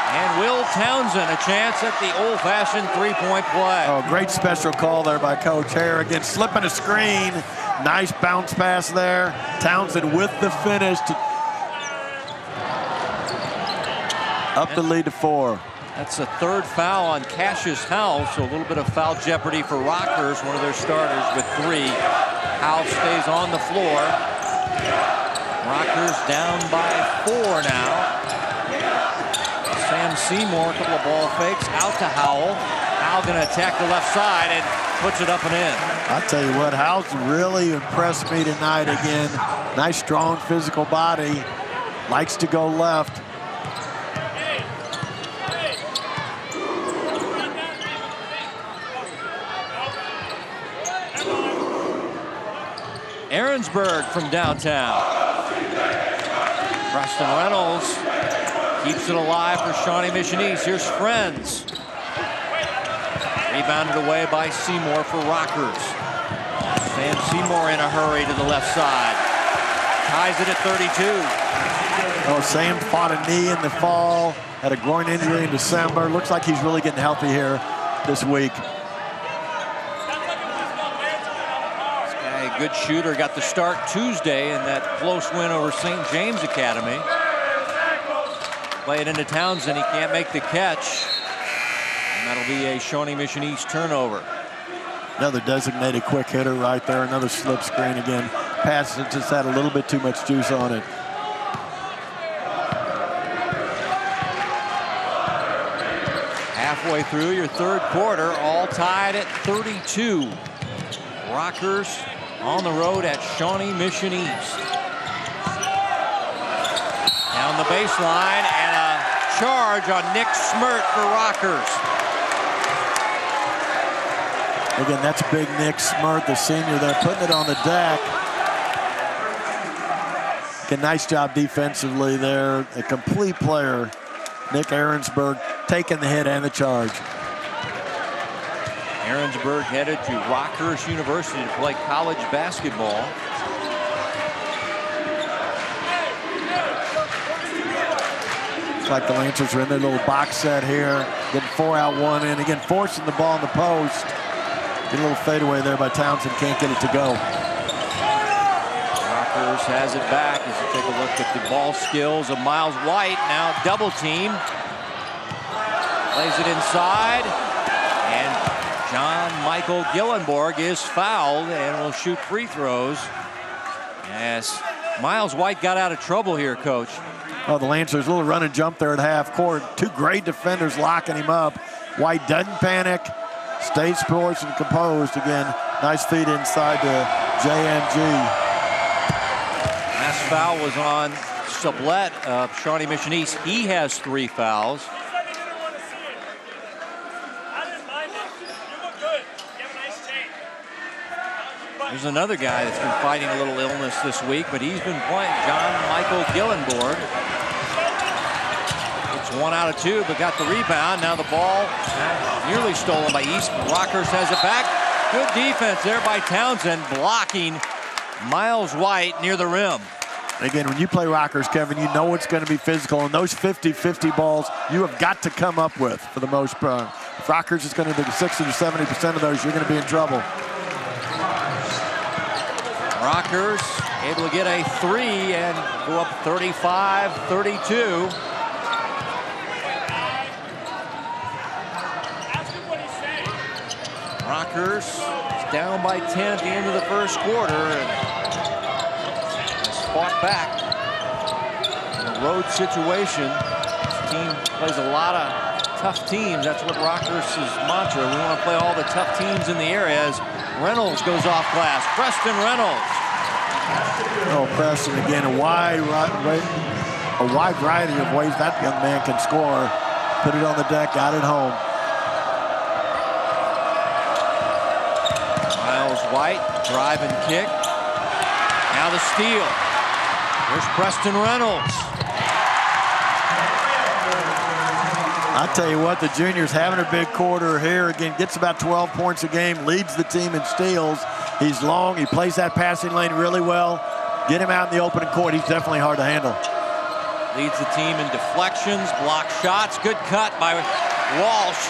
And Will Townsend, a chance at the old-fashioned 3-point play. Oh, great special call there by Coach Hare. Again, slipping a screen. Nice bounce pass there. Townsend with the finish to up the lead to 4. That's the 3rd foul on Cassius House, so a little bit of foul jeopardy for Rockhurst, one of their starters with 3. House stays on the floor. Rockhurst down by 4 now. Sam Seymour, a couple of ball fakes out to Howell. Howell going to attack the left side and puts it up and in. I tell you what, Howell's really impressed me tonight again. Nice, strong, physical body. Likes to go left. Ahrensburg from downtown. Preston Reynolds keeps it alive for Shawnee Mission East. Here's Friends. Rebounded away by Seymour for Rockhurst. Sam Seymour in a hurry to the left side. Ties it at 32. Oh, Sam fought a knee in the fall. Had a groin injury in December. Looks like he's really getting healthy here this week. good shooter. Got the start Tuesday in that close win over St. James Academy. Play it into Townsend. He can't make the catch. And that'll be a Shawnee Mission East turnover. Another designated quick hitter right there. Another slip screen again. Pass that just had a little bit too much juice on it. Halfway through your third quarter, all tied at 32. Rockhurst on the road at Shawnee Mission East. Down the baseline and a charge on Nick Smirt for Rockhurst. Again, that's big Nick Smirt, the senior there, putting it on the deck. Again, nice job defensively there. A complete player. Nick Ahrensberg taking the hit and the charge. Ahrensberg headed to Rockhurst University to play college basketball. Looks like the Lancers are in their little box set here. Getting 4 out, 1 in. Again, forcing the ball in the post. Get a little fadeaway there by Townsend. Can't get it to go. Rockhurst has it back as you take a look at the ball skills of Miles White. Now double team. Plays it inside. And John Michael Gillenborg is fouled and will shoot free throws. As Miles White got out of trouble here, Coach. Oh, the Lancers, a little run and jump there at half court. Two great defenders locking him up. White doesn't panic, stays poised and composed. Again, nice feed inside to JMG. Last foul was on Sublette of Shawnee Mission East. He has 3 fouls. There's another guy that's been fighting a little illness this week, but he's been playing, John Michael Gillenborg. It's 1 out of 2, but got the rebound. Now the ball nearly stolen by East. Rockhurst has it back. Good defense there by Townsend, blocking Miles White near the rim. Again, when you play Rockhurst, Kevin, you know it's going to be physical, and those 50-50 balls you have got to come up with for the most part. If Rockhurst is going to do 60 to 70% of those, you're going to be in trouble. Rockhurst able to get a 3 and go up 35-32. Rockhurst is down by 10 at the end of the first quarter and has fought back in a road situation. This team plays a lot of tough teams. That's what Rockhurst's mantra. We want to play all the tough teams in the area. As Reynolds goes off glass. Preston Reynolds. Oh, Preston again, a wide variety of ways that young man can score. Put it on the deck, got it home. Miles White, drive and kick. Now the steal. Here's Preston Reynolds. I tell you what, the junior's having a big quarter here. Again, gets about 12 points a game, leads the team in steals. He's long, he plays that passing lane really well. Get him out in the opening court, he's definitely hard to handle. Leads the team in deflections, block shots. Good cut by Walsh.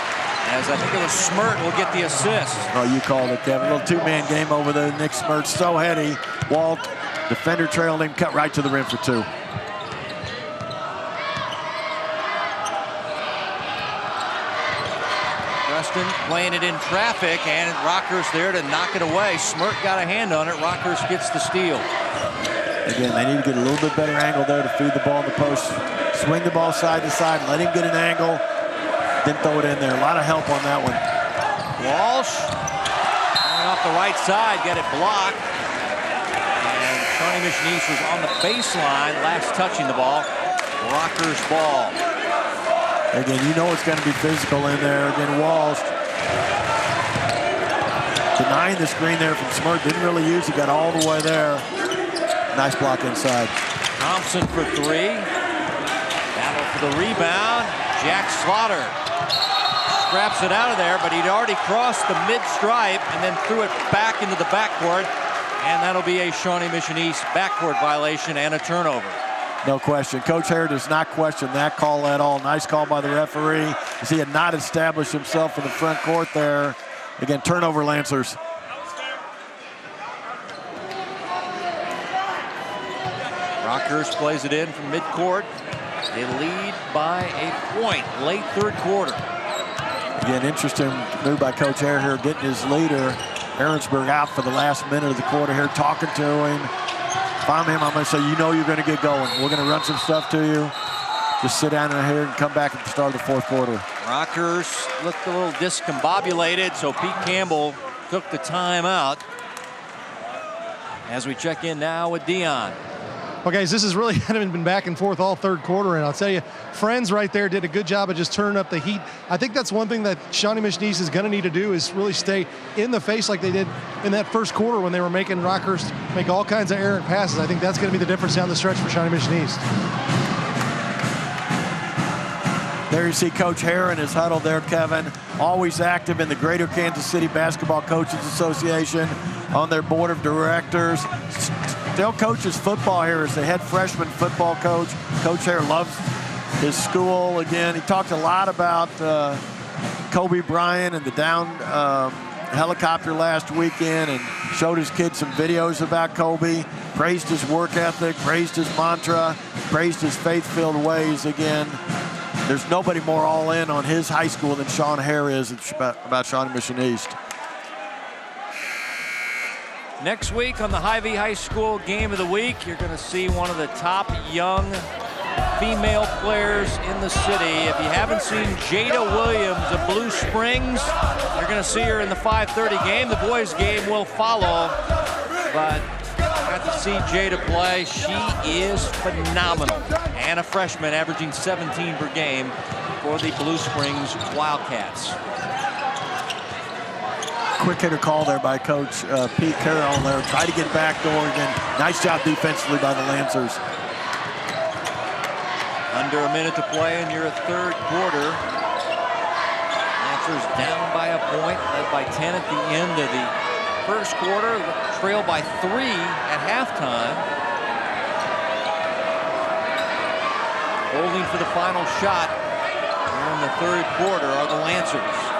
As I think it was Smirt will get the assist. Oh, you called it, Kevin. A little two-man game over there. Nick Smirt's so heady. Walt, defender trailed him, cut right to the rim for 2. Preston playing it in traffic, and Rockhurst there to knock it away. Smirt got a hand on it. Rockhurst gets the steal. Again, they need to get a little bit better angle there to feed the ball in the post. Swing the ball side to side, let him get an angle, then throw it in there. A lot of help on that one. Walsh going off the right side, get it blocked. And Shawnee Mission East was on the baseline, last touching the ball. Rockhurst ball. Again, you know it's going to be physical in there. Again, Walsh denying the screen there from Smirt. Didn't really use it, got all the way there. Nice block inside. Thompson for 3. Battle for the rebound. Jack Slaughter scraps it out of there, but he'd already crossed the mid-stripe and then threw it back into the backcourt. And that'll be a Shawnee Mission East backcourt violation and a turnover. No question. Coach Hare does not question that call at all. Nice call by the referee, as he had not established himself in the front court there. Again, turnover, Lancers. Rockhurst plays it in from midcourt. They lead by a point late third quarter. Again, interesting move by Coach Hare here, getting his leader, Aaronsburg, out for the last minute of the quarter here, talking to him. If I'm him, I'm going to say, you know you're going to get going. We're going to run some stuff to you. Just sit down in here and come back at the start of the fourth quarter. Rockhurst looked a little discombobulated, so Pete Campbell took the timeout. As we check in now with Dion. Well, guys, this has really kind of been back and forth all third quarter, and I'll tell you, Friends right there did a good job of just turning up the heat. I think that's one thing that Shawnee Mission East is going to need to do is really stay in the face like they did in that first quarter when they were making Rockhurst make all kinds of errant passes. I think that's going to be the difference down the stretch for Shawnee Mission East. There you see Coach Hare in his huddle there, Kevin. Always active in the Greater Kansas City Basketball Coaches Association on their board of directors. Still coaches football here as the head freshman football coach. Coach Hare loves his school. Again, he talked a lot about Kobe Bryant and the down helicopter last weekend and showed his kids some videos about Kobe, praised his work ethic, praised his mantra, praised his faith-filled ways. Again, there's nobody more all in on his high school than Sean Hare is about Shawnee Mission East. Next week on the Hy-Vee High School Game of the Week, you're going to see one of the top young female players in the city. If you haven't seen Jada Williams of Blue Springs, you're going to see her in the 5:30 game. The boys' game will follow, but got to see Jada play. She is phenomenal, and a freshman averaging 17 per game for the Blue Springs Wildcats. Quick hitter call there by Coach Pete Carroll there. Try to get back to Oregon. Nice job defensively by the Lancers. Under a minute to play in your third quarter. Lancers down by a point, led by 10 at the end of the first quarter. Trail by 3 at halftime. Holding for the final shot here in the third quarter are the Lancers.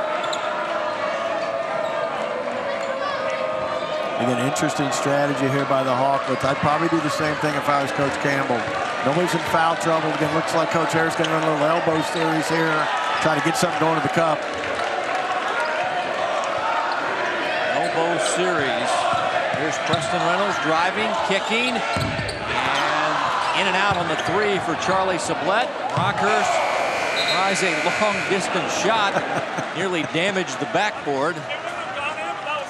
Again, interesting strategy here by the Hawklets. I'd probably do the same thing if I was Coach Campbell. Nobody's in foul trouble. Again, looks like Coach Hare's going to run a little elbow series here. Try to get something going to the cup. Elbow series. Here's Preston Reynolds driving, kicking, and in and out on the 3 for Charlie Sublette. Rockhurst tries a long-distance shot, nearly damaged the backboard.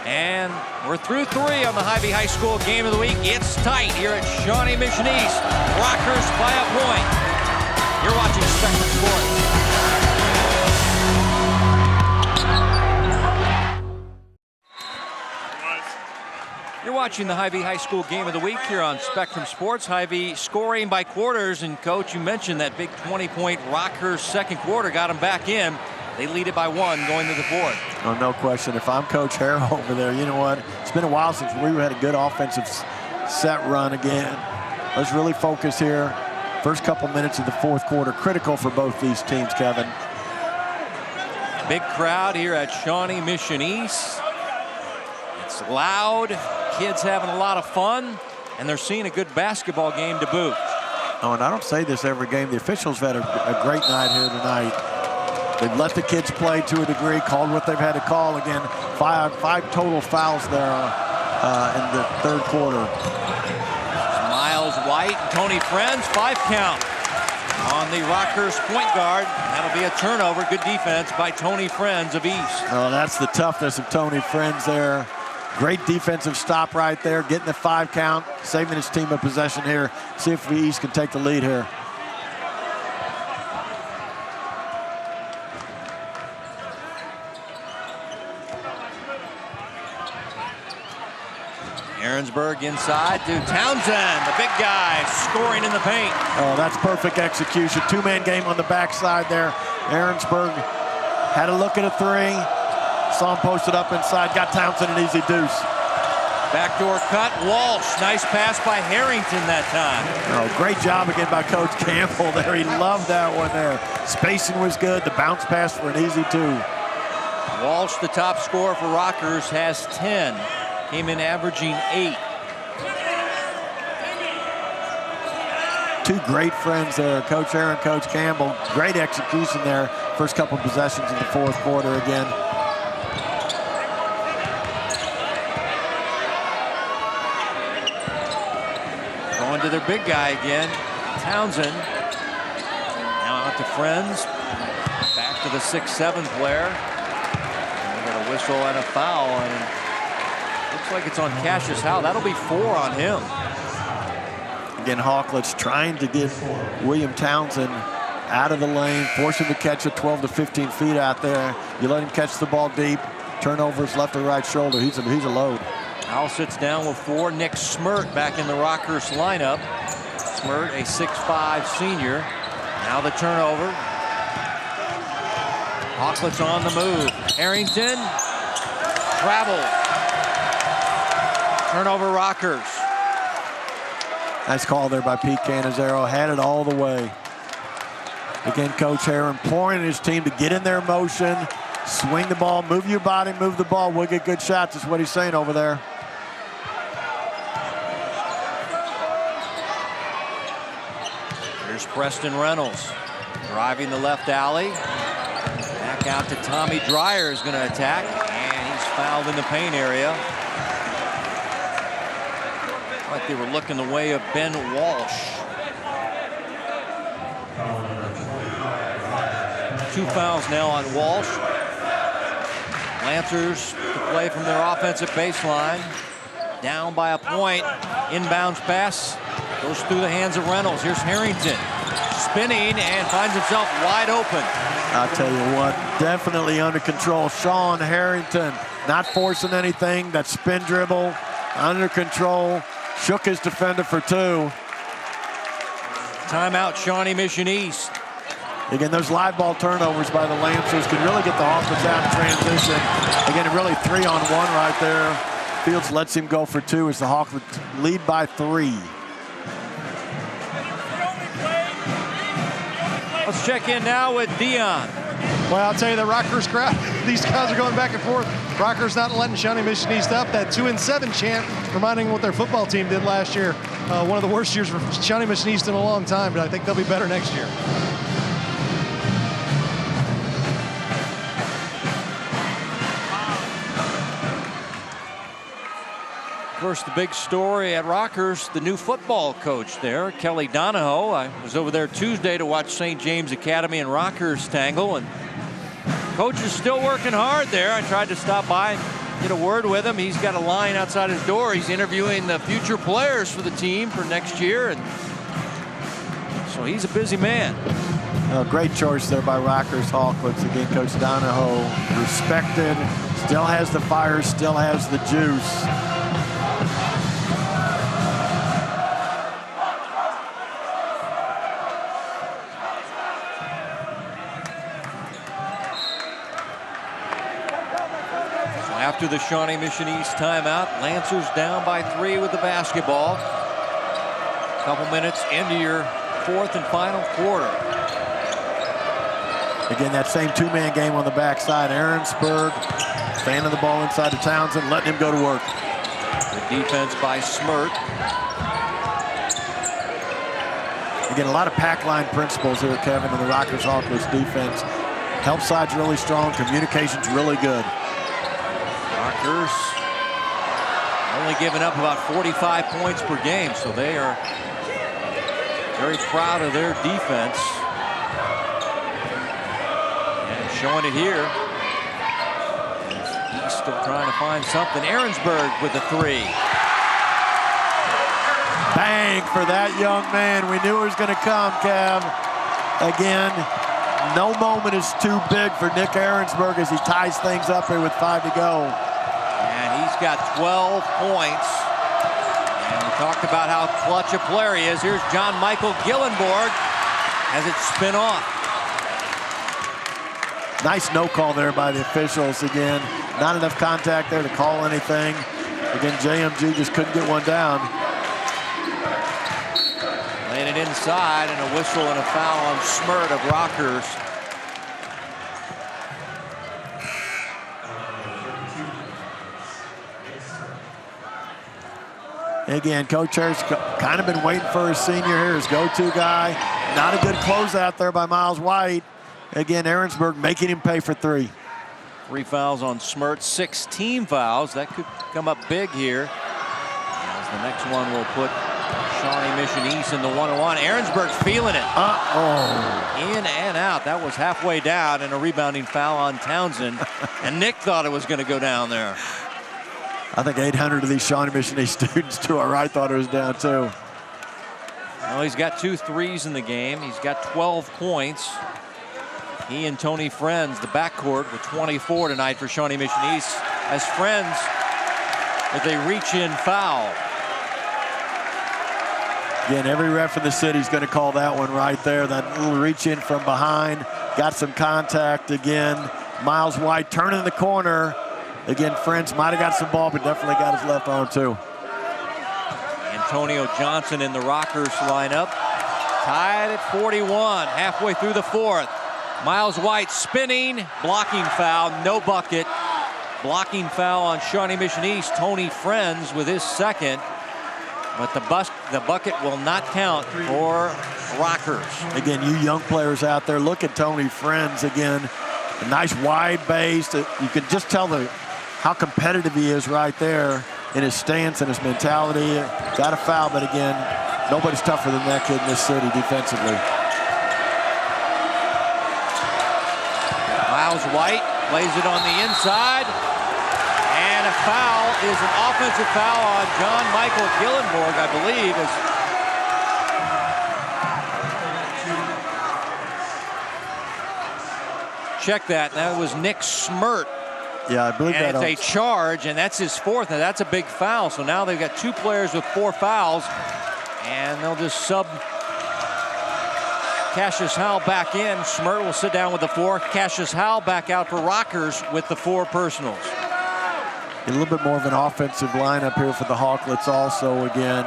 And we're through 3 on the Hy-Vee High School Game of the Week. It's tight here at Shawnee Mission East. Rockhurst by a point. You're watching Spectrum Sports. You're watching the Hy-Vee High School Game of the Week here on Spectrum Sports. Hy-Vee scoring by quarters, and Coach, you mentioned that big 20-point Rockhurst second quarter got them back in. They lead it by 1 going to the fourth. Oh, no question. If I'm Coach Hare over there, you know what? It's been a while since we had a good offensive set run again. Let's really focus here. First couple minutes of the fourth quarter, critical for both these teams, Kevin. Big crowd here at Shawnee Mission East. It's loud. Kids having a lot of fun, and they're seeing a good basketball game to boot. Oh, and I don't say this every game. The officials have had a great night here tonight. They've let the kids play to a degree, called what they've had to call. Again, five total fouls there in the third quarter. Miles White and Tony Friends, 5 count on the Rockhurst point guard. That'll be a turnover. Good defense by Tony Friends of East. Oh, that's the toughness of Tony Friends there. Great defensive stop right there, getting the 5 count, saving his team a possession here. See if the East can take the lead here. Aaronsburg inside to Townsend, the big guy, scoring in the paint. Oh, that's perfect execution. 2-man game on the backside there. Aaronsburg had a look at a 3. Saw him posted up inside, got Townsend an easy deuce. Backdoor cut, Walsh. Nice pass by Harrington that time. Oh, great job again by Coach Campbell there. He loved that one there. Spacing was good. The bounce pass for an easy 2. Walsh, the top scorer for Rockhurst, has 10. Came in averaging 8. two great friends there, Coach Aaron, Coach Campbell. Great execution there. First couple possessions in the fourth quarter again. Going to their big guy again, Townsend. Now out to Friends. Back to the 6'7" player. And we got a whistle and a foul, and looks like it's on Cassius Howe. That'll be 4 on him. Again, Hawklets trying to get William Townsend out of the lane, force him to catch it 12 to 15 feet out there. You let him catch the ball deep. Turnovers left or right shoulder. He's a load. Howe sits down with 4. Nick Smirt back in the Rockhurst lineup. Smirt, a 6'5" senior. Now the turnover. Hawklets on the move. Harrington travel. Turnover Rockhurst. Nice call there by Pete Canizero. Had it all the way. Again, Coach Heron pouring his team to get in their motion, swing the ball, move your body, move the ball. We'll get good shots is what he's saying over there. Here's Preston Reynolds driving the left alley. Back out to Tommy Dreyer is going to attack, and he's fouled in the paint area. Like they were looking the way of Ben Walsh. 2 fouls now on Walsh. Lancers to play from their offensive baseline. Down by a point. Inbounds pass goes through the hands of Reynolds. Here's Harrington spinning and finds himself wide open. I'll tell you what, definitely under control. Sean Harrington not forcing anything. That spin dribble under control. Shook his defender for 2. Timeout, Shawnee Mission East. Again, those live ball turnovers by the Lancers can really get the Hawkins out in transition. Again, really 3-on-1 right there. Fields lets him go for 2 as the Hawks lead by 3. Let's check in now with Dion. Well, I'll tell you, the Rockhurst crowd, these guys are going back and forth. Rockhurst not letting Shawnee Mission East up. That 2-7 chant, reminding what their football team did last year. One of the worst years for Shawnee Mission East in a long time, but I think they'll be better next year. Of course, the big story at Rockhurst, the new football coach there, Kelly Donahoe. I was over there Tuesday to watch St. James Academy and Rockhurst tangle, and coach is still working hard there. I tried to stop by and get a word with him. He's got a line outside his door. He's interviewing the future players for the team for next year, and so he's a busy man. Great choice there by Rockhurst Hawklets. Again, Coach Donahoe, respected, still has the fire, still has the juice. After the Shawnee Mission East timeout, Lancers down by 3 with the basketball. A couple minutes into your 4th and final quarter. Again, that same 2-man game on the backside. Aaronsburg fanning the ball inside to Townsend, letting him go to work. Good defense by Smirt. Again, a lot of pack line principles here, Kevin, in the Rockhurst Hawklets defense. Help side's really strong, communication's really good. Rockhurst only giving up about 45 points per game, so they are very proud of their defense. And showing it here. He's still trying to find something. Aaronsburg with the 3. Bang for that young man. We knew it was going to come, Kev. Again, no moment is too big for Nick Aaronsburg as he ties things up here with 5 to go. And he's got 12 points. And we talked about how clutch a player he is. Here's John Michael Gillenborg as it spin off. Nice no call there by the officials. Again, not enough contact there to call anything. Again, JMG just couldn't get one down. Laying it inside, and a whistle and a foul on Smirt of Rockhurst. Again, Coach Harris kind of been waiting for his senior here, his go-to guy. Not a good closeout there by Miles White. Again, Aaronsburg making him pay for 3. 3 fouls on Smert, 16 fouls. That could come up big here. As the next one will put Shawnee Mission East in the 1-on-1. Aaronsburg's feeling it. In and out. That was halfway down, and a rebounding foul on Townsend. And Nick thought it was going to go down there. I think 800 of these Shawnee Mission East students to our right thought it was down too. Well, he's got 2 threes in the game. He's got 12 points. He and Tony Friends, the backcourt, with 24 tonight for Shawnee Mission East, as Friends with a reach-in foul. Again, every ref in the city is going to call that one right there. That little reach-in from behind. Got some contact again. Miles White turning the corner. Again, Friends might have got some ball, but definitely got his left arm too. Antonio Johnson in the Rockhurst lineup. Tied at 41, halfway through the 4th. Miles White spinning, blocking foul, no bucket. Blocking foul on Shawnee Mission East. Tony Friends with his 2nd. But the bucket will not count for Rockhurst. Again, you young players out there, look at Tony Friends again. A nice wide base. You can just tell how competitive he is right there in his stance and his mentality. Got a foul, but again, nobody's tougher than that kid in this city defensively. Miles White plays it on the inside. And a foul is an offensive foul on John Michael Gillenborg, I believe. Check that. That was Nick Smert. Yeah, I believe that. And it's a charge, and that's his 4th, and that's a big foul. So now they've got 2 players with 4 fouls, and they'll just sub Cassius Howell back in. Smert will sit down with the 4. Cassius Howell back out for Rockhurst with the 4 personals. A little bit more of an offensive lineup here for the Hawklets also again.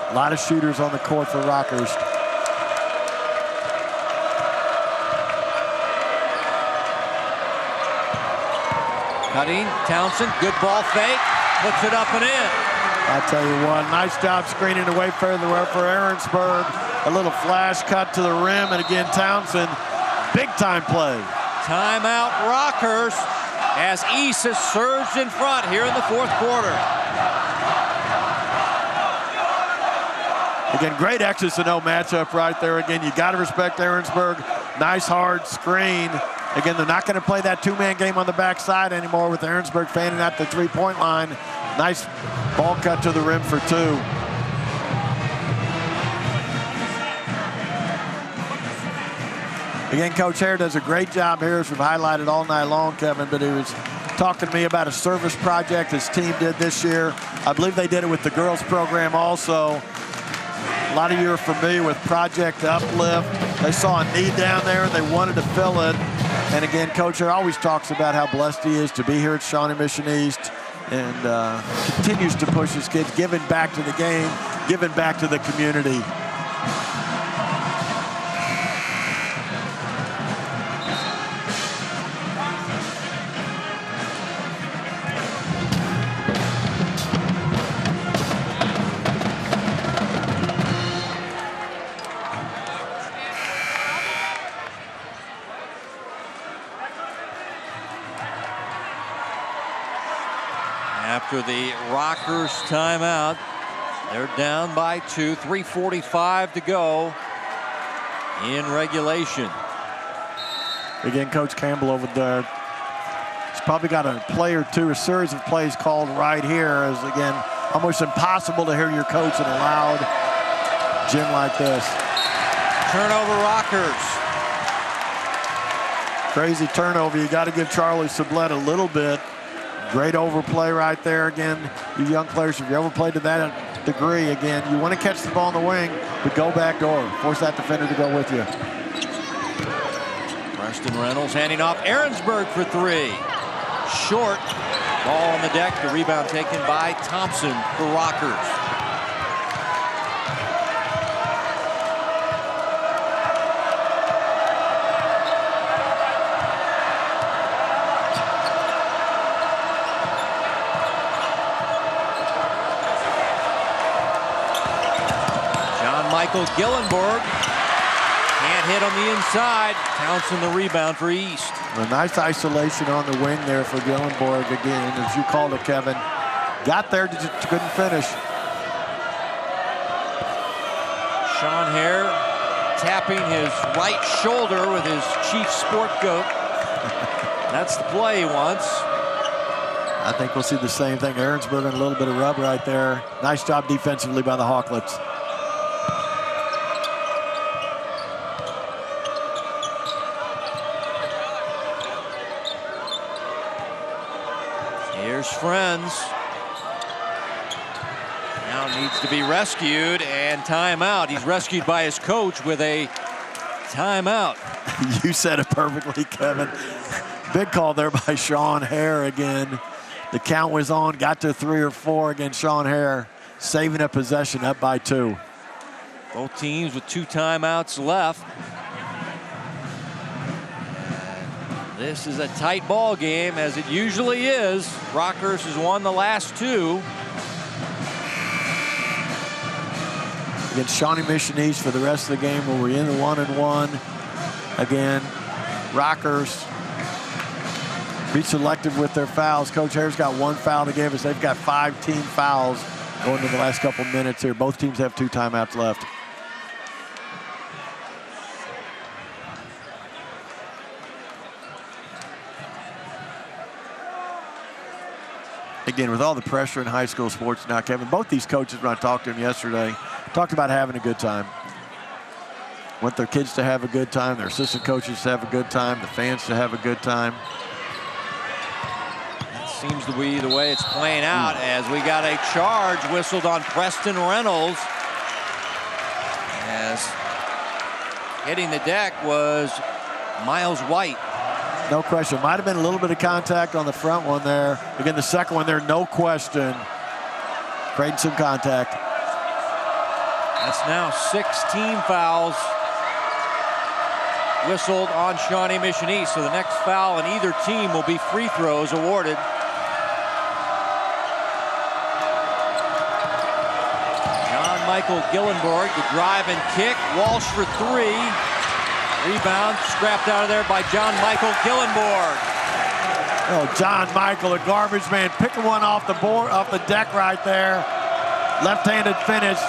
A lot of shooters on the court for Rockhurst. Cutting, Townsend, good ball fake, puts it up and in. I tell you what, nice job screening away further for Aaronsburg. A little flash cut to the rim, and again, Townsend, big time play. Timeout Rockhurst as East has surged in front here in the 4th quarter. Again, great X's and O matchup right there. Again, you got to respect Aaronsburg. Nice hard screen. Again, they're not going to play that 2-man game on the backside anymore with Aaronsburg fanning at the 3-point line. Nice ball cut to the rim for 2. Again, Coach Hare does a great job here, as we've highlighted all night long, Kevin, but he was talking to me about a service project his team did this year. I believe they did it with the girls program also. A lot of you are familiar with Project Uplift. They saw a need down there and they wanted to fill it. And again, Coach Hare always talks about how blessed he is to be here at Shawnee Mission East, and continues to push his kids, giving back to the game, giving back to the community. After the Rockhurst timeout, they're down by 2, 3:45 to go in regulation. Again, Coach Campbell over there, he's probably got a play or two, a series of plays called right here, as again, almost impossible to hear your coach in a loud gym like this. Turnover Rockhurst. Crazy turnover. You got to give Charlie Sublette a little bit. Great overplay right there. Again, you young players, if you ever played to that degree, again, you want to catch the ball in the wing, but go back door. Force that defender to go with you. Preston Reynolds handing off Aaronsburg for 3. Short. Ball on the deck. The rebound taken by Thompson for Rockhurst. Michael Gillenborg can't hit on the inside. Townsend the rebound for East. A nice isolation on the wing there for Gillenborg again, as you called it, Kevin. Got there, just couldn't finish. Sean Hare tapping his right shoulder with his chief sport coat. That's the play he wants. I think we'll see the same thing. Aaronsburg on a little bit of rub right there. Nice job defensively by the Hawklets. Here's Friends. Now needs to be rescued, and timeout. He's rescued by his coach with a timeout. You said it perfectly, Kevin. Big call there by Sean Hare again. The count was on, got to 3 or 4 again. Sean Hare saving a possession, up by 2. Both teams with 2 timeouts left. This is a tight ball game, as it usually is. Rockhurst has won the last 2. Against Shawnee Mission East for the rest of the game, where we're in the 1-1. Again, Rockhurst be selective with their fouls. Coach Hare's got 1 foul to give us. They've got 5 team fouls going to the last couple minutes here. Both teams have 2 timeouts left. Again, with all the pressure in high school sports now, Kevin, both these coaches, when I talked to them yesterday, talked about having a good time. Want their kids to have a good time, their assistant coaches to have a good time, the fans to have a good time. That seems to be the way it's playing out, as we got a charge whistled on Preston Reynolds. As hitting the deck was Miles White. No question. Might have been a little bit of contact on the front one there. Again, the second one there, no question. Creating some contact. That's now 6 team fouls whistled on Shawnee Mission East. So the next foul on either team will be free throws awarded. John Michael Gillenborg, the drive and kick. Walsh for 3. Rebound scrapped out of there by John Michael Gillenborg. Oh, John Michael, a garbage man, picking one off the board, off the deck right there. Left-handed finish,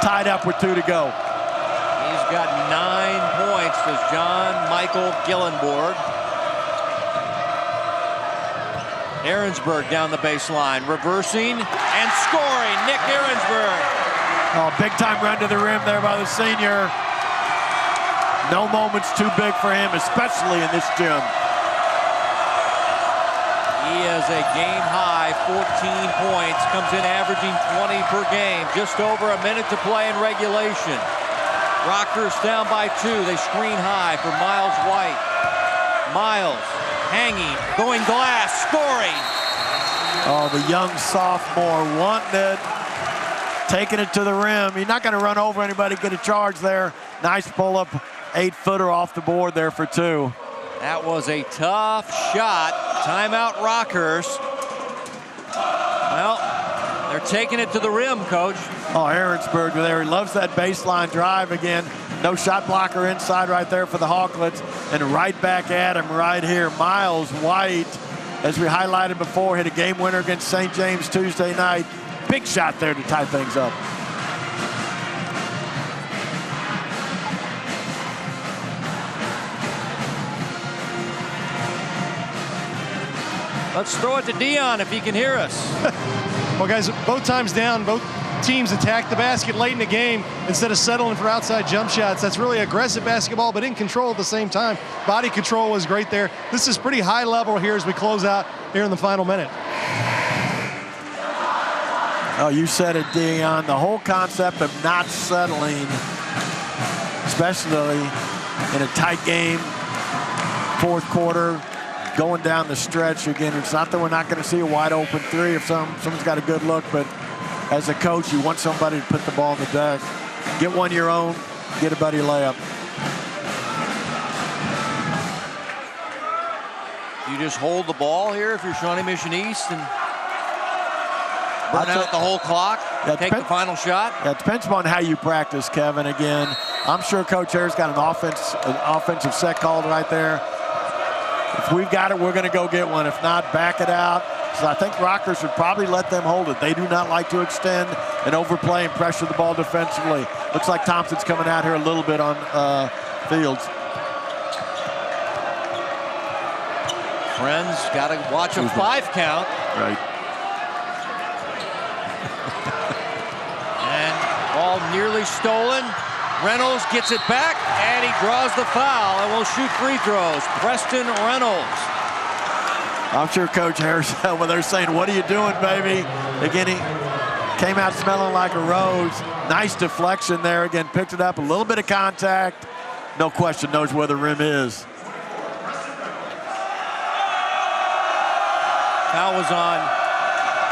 tied up with 2 to go. He's got 9 points, does John Michael Gillenborg. Aaronsburg down the baseline, reversing and scoring. Nick Aaronsburg. Oh, big-time run to the rim there by the senior. No moment's too big for him, especially in this gym. He has a game-high 14 points, comes in averaging 20 per game, just over a minute to play in regulation. Rockhurst down by 2. They screen high for Miles White. Miles hanging, going glass, scoring. Oh, the young sophomore wanting it, taking it to the rim. He's not going to run over anybody, get a charge there. Nice pull-up. 8-footer off the board there for 2. That was a tough shot. Timeout Rockhurst. Well, they're taking it to the rim, Coach. Oh, Aaronsburg there. He loves that baseline drive again. No shot blocker inside right there for the Hawklets. And right back at him right here. Miles White, as we highlighted before, hit a game winner against St. James Tuesday night. Big shot there to tie things up. Let's throw it to Dion if he can hear us. Well, guys, both times down, both teams attacked the basket late in the game instead of settling for outside jump shots. That's really aggressive basketball, but in control at the same time. Body control was great there. This is pretty high level here as we close out here in the final minute. Oh, you said it, Dion. The whole concept of not settling, especially in a tight game, 4th quarter, going down the stretch. Again, it's not that we're not going to see a wide open 3 if someone's got a good look, but as a coach, you want somebody to put the ball in the deck. Get one your own, get a buddy layup. You just hold the ball here if you're Shawnee Mission East and burn out the whole clock, take the final shot. Yeah, it depends upon how you practice, Kevin. Again, I'm sure Coach Hare's got an offensive set called right there. If we've got it, we're going to go get one. If not, back it out. So I think Rockhurst would probably let them hold it. They do not like to extend and overplay and pressure the ball defensively. Looks like Thompson's coming out here a little bit on Fields. Friends got to watch a 5 count. Right. And ball nearly stolen. Reynolds gets it back, and he draws the foul and will shoot free throws. Preston Reynolds. I'm sure Coach Harris over there saying, "What are you doing, baby?" Again, he came out smelling like a rose. Nice deflection there. Again, picked it up, a little bit of contact. No question, knows where the rim is. Foul was on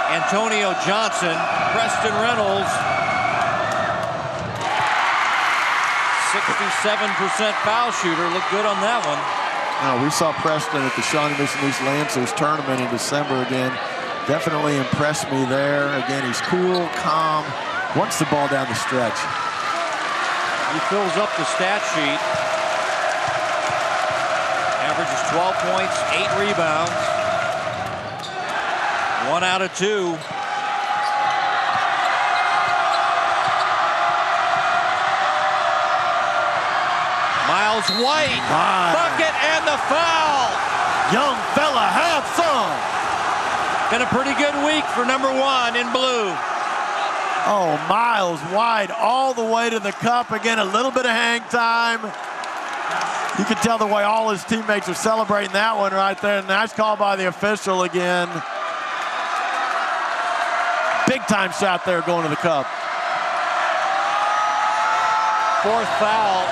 Antonio Johnson. Preston Reynolds, 67% foul shooter. Looked good on that one. We saw Preston at the Shawnee Mission East Lancers tournament in December again. Definitely impressed me there. Again, he's cool, calm, wants the ball down the stretch. He fills up the stat sheet. Averages 12 points, 8 rebounds. 1 out of 2. Miles White, bucket and the foul. Young fella, have some. Been a pretty good week for #1 in blue. Oh, Miles White all the way to the cup. Again, a little bit of hang time. You can tell the way all his teammates are celebrating that one right there. Nice call by the official again. Big time shot there going to the cup. 4th foul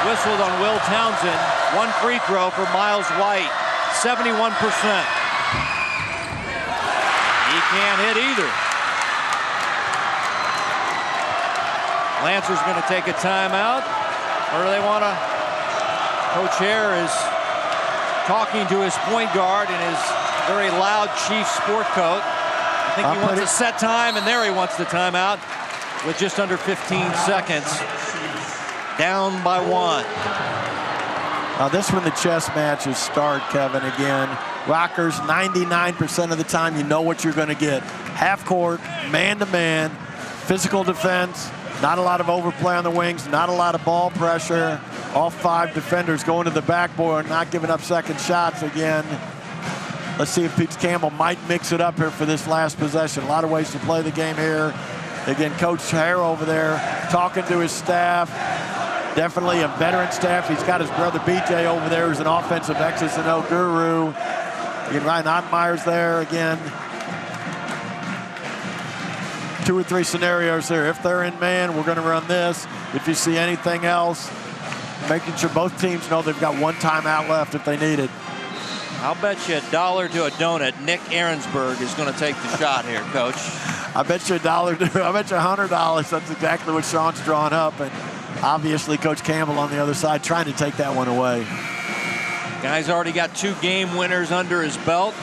whistled on Will Townsend. 1 free throw for Miles White. 71%. He can't hit either. Lancer's going to take a timeout. Or do they want to? Coach Hare is talking to his point guard in his very loud Chiefs sport coat. I think he wants a set time, and there he wants the timeout with just under 15 seconds. Down by 1. Now this when the chess matches start, Kevin, again. Rockhurst, 99% of the time you know what you're going to get. Half court, man-to-man, physical defense, not a lot of overplay on the wings, not a lot of ball pressure. All 5 defenders going to the backboard, not giving up second shots again. Let's see if Pete Campbell might mix it up here for this last possession. A lot of ways to play the game here. Again, Coach Hare over there talking to his staff. Definitely a veteran staff. He's got his brother BJ over there who's an offensive X's and O guru. Again, Ryan Ottenmeyer's there again. 2 or 3 scenarios here. If they're in man, we're going to run this. If you see anything else, making sure both teams know they've got 1 timeout left if they need it. I'll bet you $1 to a donut Nick Ahrensberg is going to take the shot here, Coach. I bet you $1. I bet you $100. That's exactly what Sean's drawn up. And obviously, Coach Campbell on the other side trying to take that one away. Guy's already got 2 game winners under his belt.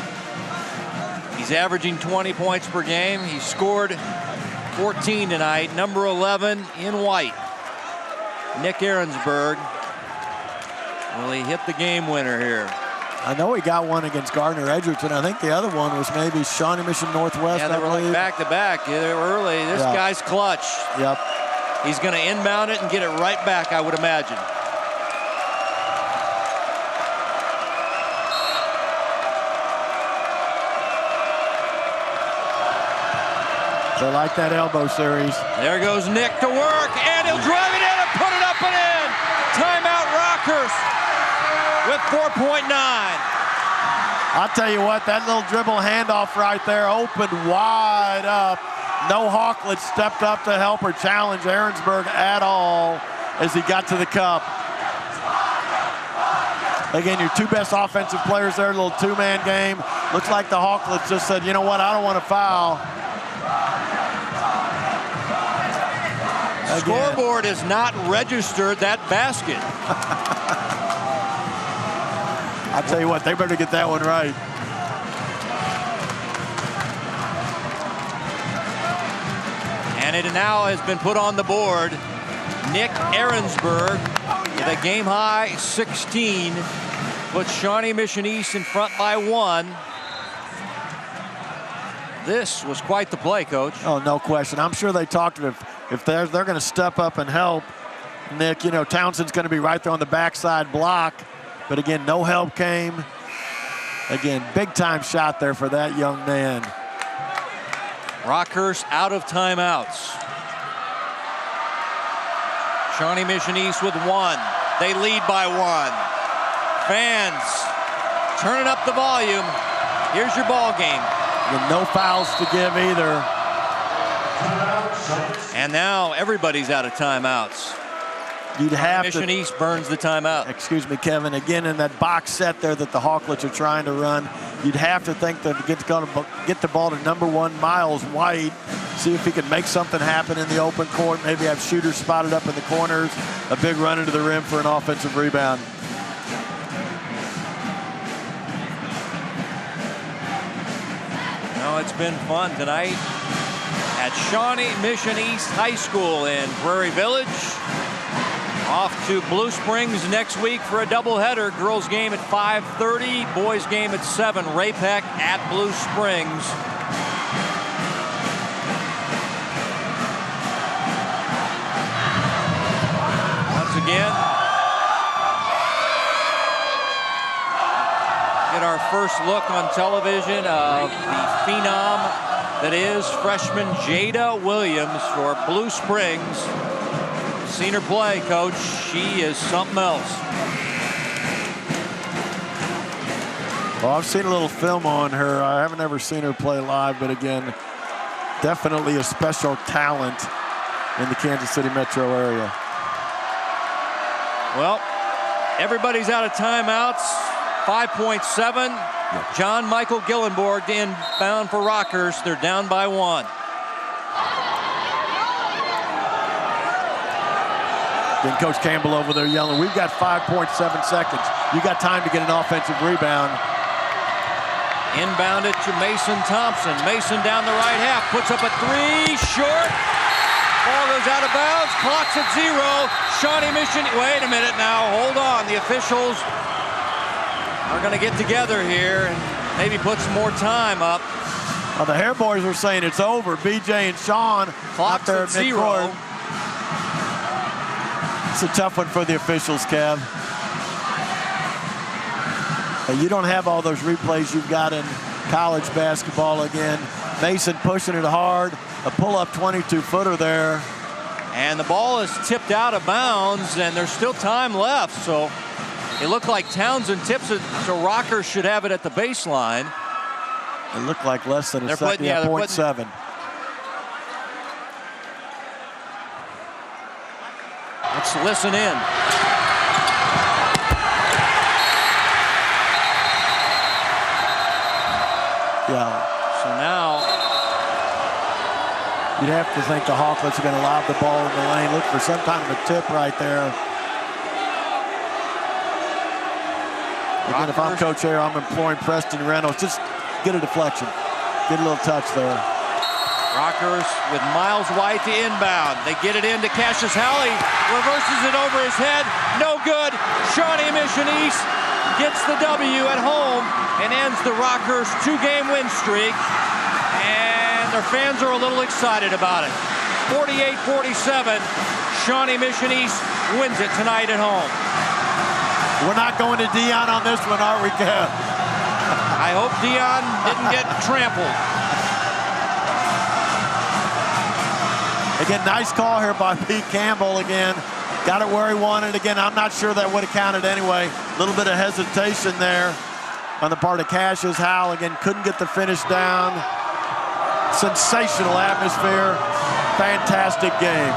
He's averaging 20 points per game. He scored 14 tonight. #11 in white. Nick Ahrensberg. Well, he hit the game winner here. I know he got one against Gardner Edgerton. I think the other one was maybe Shawnee Mission Northwest. Yeah, they were like back-to-back. Yeah, they were early. This guy's clutch. Yep. He's going to inbound it and get it right back, I would imagine. They like that elbow series. There goes Nick to work, and he'll drive it in and put it up and in. Timeout Rockhurst with 4.9. I'll tell you what, that little dribble handoff right there opened wide up. No Hawklet stepped up to help or challenge Ahrensberg at all as he got to the cup. Again, your 2 best offensive players there, a little 2-man game. Looks like the Hawklets just said, you know what, I don't want to foul. Scoreboard has not registered that basket. I tell you what, they better get that one right. And it now has been put on the board. Nick Ahrensberg with a game-high 16 puts Shawnee Mission East in front by 1. This was quite the play, Coach. Oh, no question. I'm sure they talked to him. If they're going to step up and help, Nick, you know, Townsend's going to be right there on the backside block. But again, no help came. Again, big-time shot there for that young man. Rockhurst out of timeouts. Shawnee Mission East with 1. They lead by 1. Fans turning up the volume. Here's your ball game. With no fouls to give either. And now everybody's out of timeouts. You'd have Mission East burns the timeout. Excuse me, Kevin. Again, in that box set there that the Hawklets are trying to run, you'd have to think that get the ball to number 1, Miles White, see if he can make something happen in the open court, maybe have shooters spotted up in the corners, a big run into the rim for an offensive rebound. Well, it's been fun tonight at Shawnee Mission East High School in Prairie Village. Off to Blue Springs next week for a doubleheader. Girls game at 5:30, boys game at 7. Ray-Pec at Blue Springs. Once again, get our first look on television of the phenom that is freshman Jada Williams for Blue Springs. Seen her play, Coach. She is something else. Well, I've seen a little film on her. I haven't ever seen her play live, but again, definitely a special talent in the Kansas City metro area. Well, everybody's out of timeouts. 5.7. John Michael Gillenborg inbound for Rockhurst. They're down by 1. Then Coach Campbell over there yelling, we've got 5.7 seconds. You got time to get an offensive rebound. Inbound it to Mason Thompson. Mason down the right half, puts up a 3, short. Ball goes out of bounds, clock's at 0. Shawnee Mission, wait a minute now, hold on. The officials are gonna get together here and maybe put some more time up. Well, the Hair Boys are saying it's over. BJ and Sean Clock's out there at 0. It's a tough one for the officials, Kev. You don't have all those replays you've got in college basketball again. Mason pushing it hard, a pull-up 22-footer there. And the ball is tipped out of bounds, and there's still time left. So it looked like Townsend tips it, so Rockhurst should have it at the baseline. It looked like less than a second, 0.7. Let's listen in. Yeah. So now you'd have to think the Hawklets are going to lob the ball in the lane. Look for some kind of a tip right there. Again, if I'm Coach Hare, I'm imploring Preston Reynolds, just get a deflection. Get a little touch there. Rockhurst with Miles White to inbound. They get it in to Cassius Halley. Reverses it over his head. No good. Shawnee Mission East gets the W at home and ends the Rockhurst 2-game win streak. And their fans are a little excited about it. 48-47. Shawnee Mission East wins it tonight at home. We're not going to Dion on this one, are we, Kev? I hope Dion didn't get trampled. Again, nice call here by Pete Campbell again. Got it where he wanted. Again, I'm not sure that would have counted anyway. A little bit of hesitation there on the part of Cassius Howell. Again, couldn't get the finish down. Sensational atmosphere. Fantastic game.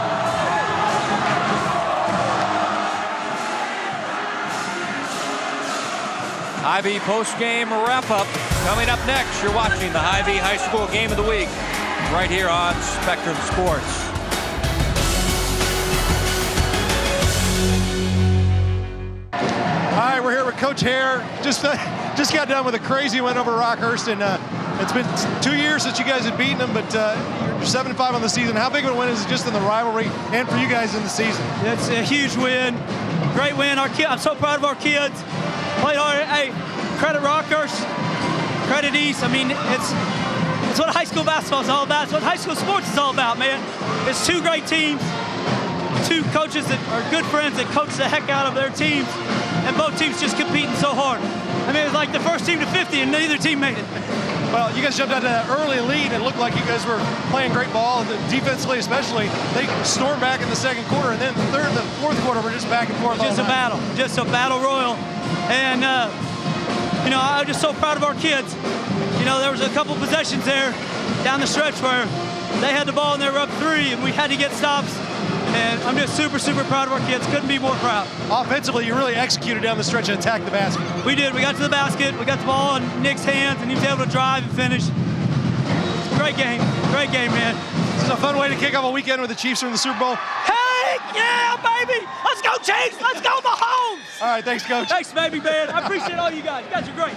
Hy-Vee post-game wrap-up coming up next. You're watching the Hy-Vee High School Game of the Week right here on Spectrum Sports. All right, we're here with Coach Hare. Just got done with a crazy win over Rockhurst, and It's been 2 years since you guys had beaten them, but you're 7-5 on the season. How big of a win is it just in the rivalry and for you guys in the season? It's a huge win, great win. I'm so proud of our kids. Played hard. Hey, credit Rockhurst, credit East. I mean, it's what high school basketball is all about. It's what high school sports is all about, man. It's 2 great teams, 2 coaches that are good friends that coach the heck out of their teams, and both teams just competing so hard. I mean, it was like the first team to 50, and neither team made it. Well, you guys jumped out to that early lead. It looked like you guys were playing great ball, and defensively especially. They stormed back in the second quarter, and then the third and the fourth quarter were just back and forth. Just a battle royal. And, you know, I'm just so proud of our kids. You know, there was a couple possessions there down the stretch where they had the ball and they were up 3, and we had to get stops. And I'm just super, super proud of our kids. Couldn't be more proud. Offensively, you really executed down the stretch and attacked the basket. We did. We got to the basket. We got the ball in Nick's hands, and he was able to drive and finish. Great game. Great game, man. This is a fun way to kick off a weekend with the Chiefs are in the Super Bowl. Heck yeah, baby! Let's go, Chiefs! Let's go, Mahomes! All right, thanks, Coach. Thanks, baby, man. I appreciate all you guys. You guys are great.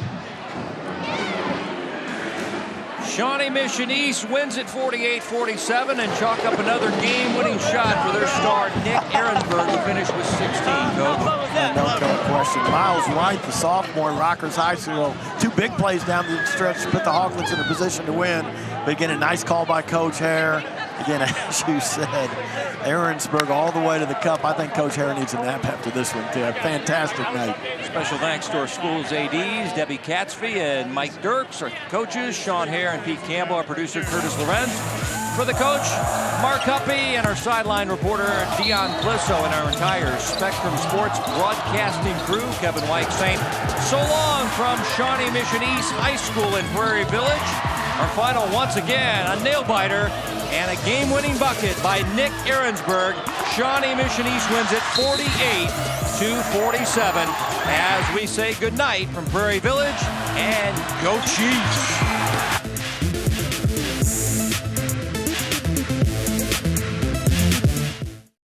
Shawnee Mission East wins it 48-47 and chalk up another game-winning shot for their star, Nick Ahrensberg, who finished with 16, Coach. No question. Miles White, the sophomore, Rockhurst High School. 2 big plays down the stretch to put the Hoglets in a position to win. But again, a nice call by Coach Hare. Again, as you said, Ahrensberg all the way to the cup. I think Coach Hare needs a nap after this one, too. A fantastic night. Special thanks to our school's ADs, Debbie Katzby and Mike Dirks, our coaches, Sean Hare and Pete Campbell, our producer, Curtis Lorenz. For the coach, Mark Huppy, and our sideline reporter, Dion Blisso, and our entire Spectrum Sports broadcasting crew, Kevin White saying so long from Shawnee Mission East High School in Prairie Village. Our final, once again, a nail-biter and a game-winning bucket by Nick Ahrensberg. Shawnee Mission East wins it 48-47 as we say goodnight from Prairie Village, and go Chiefs!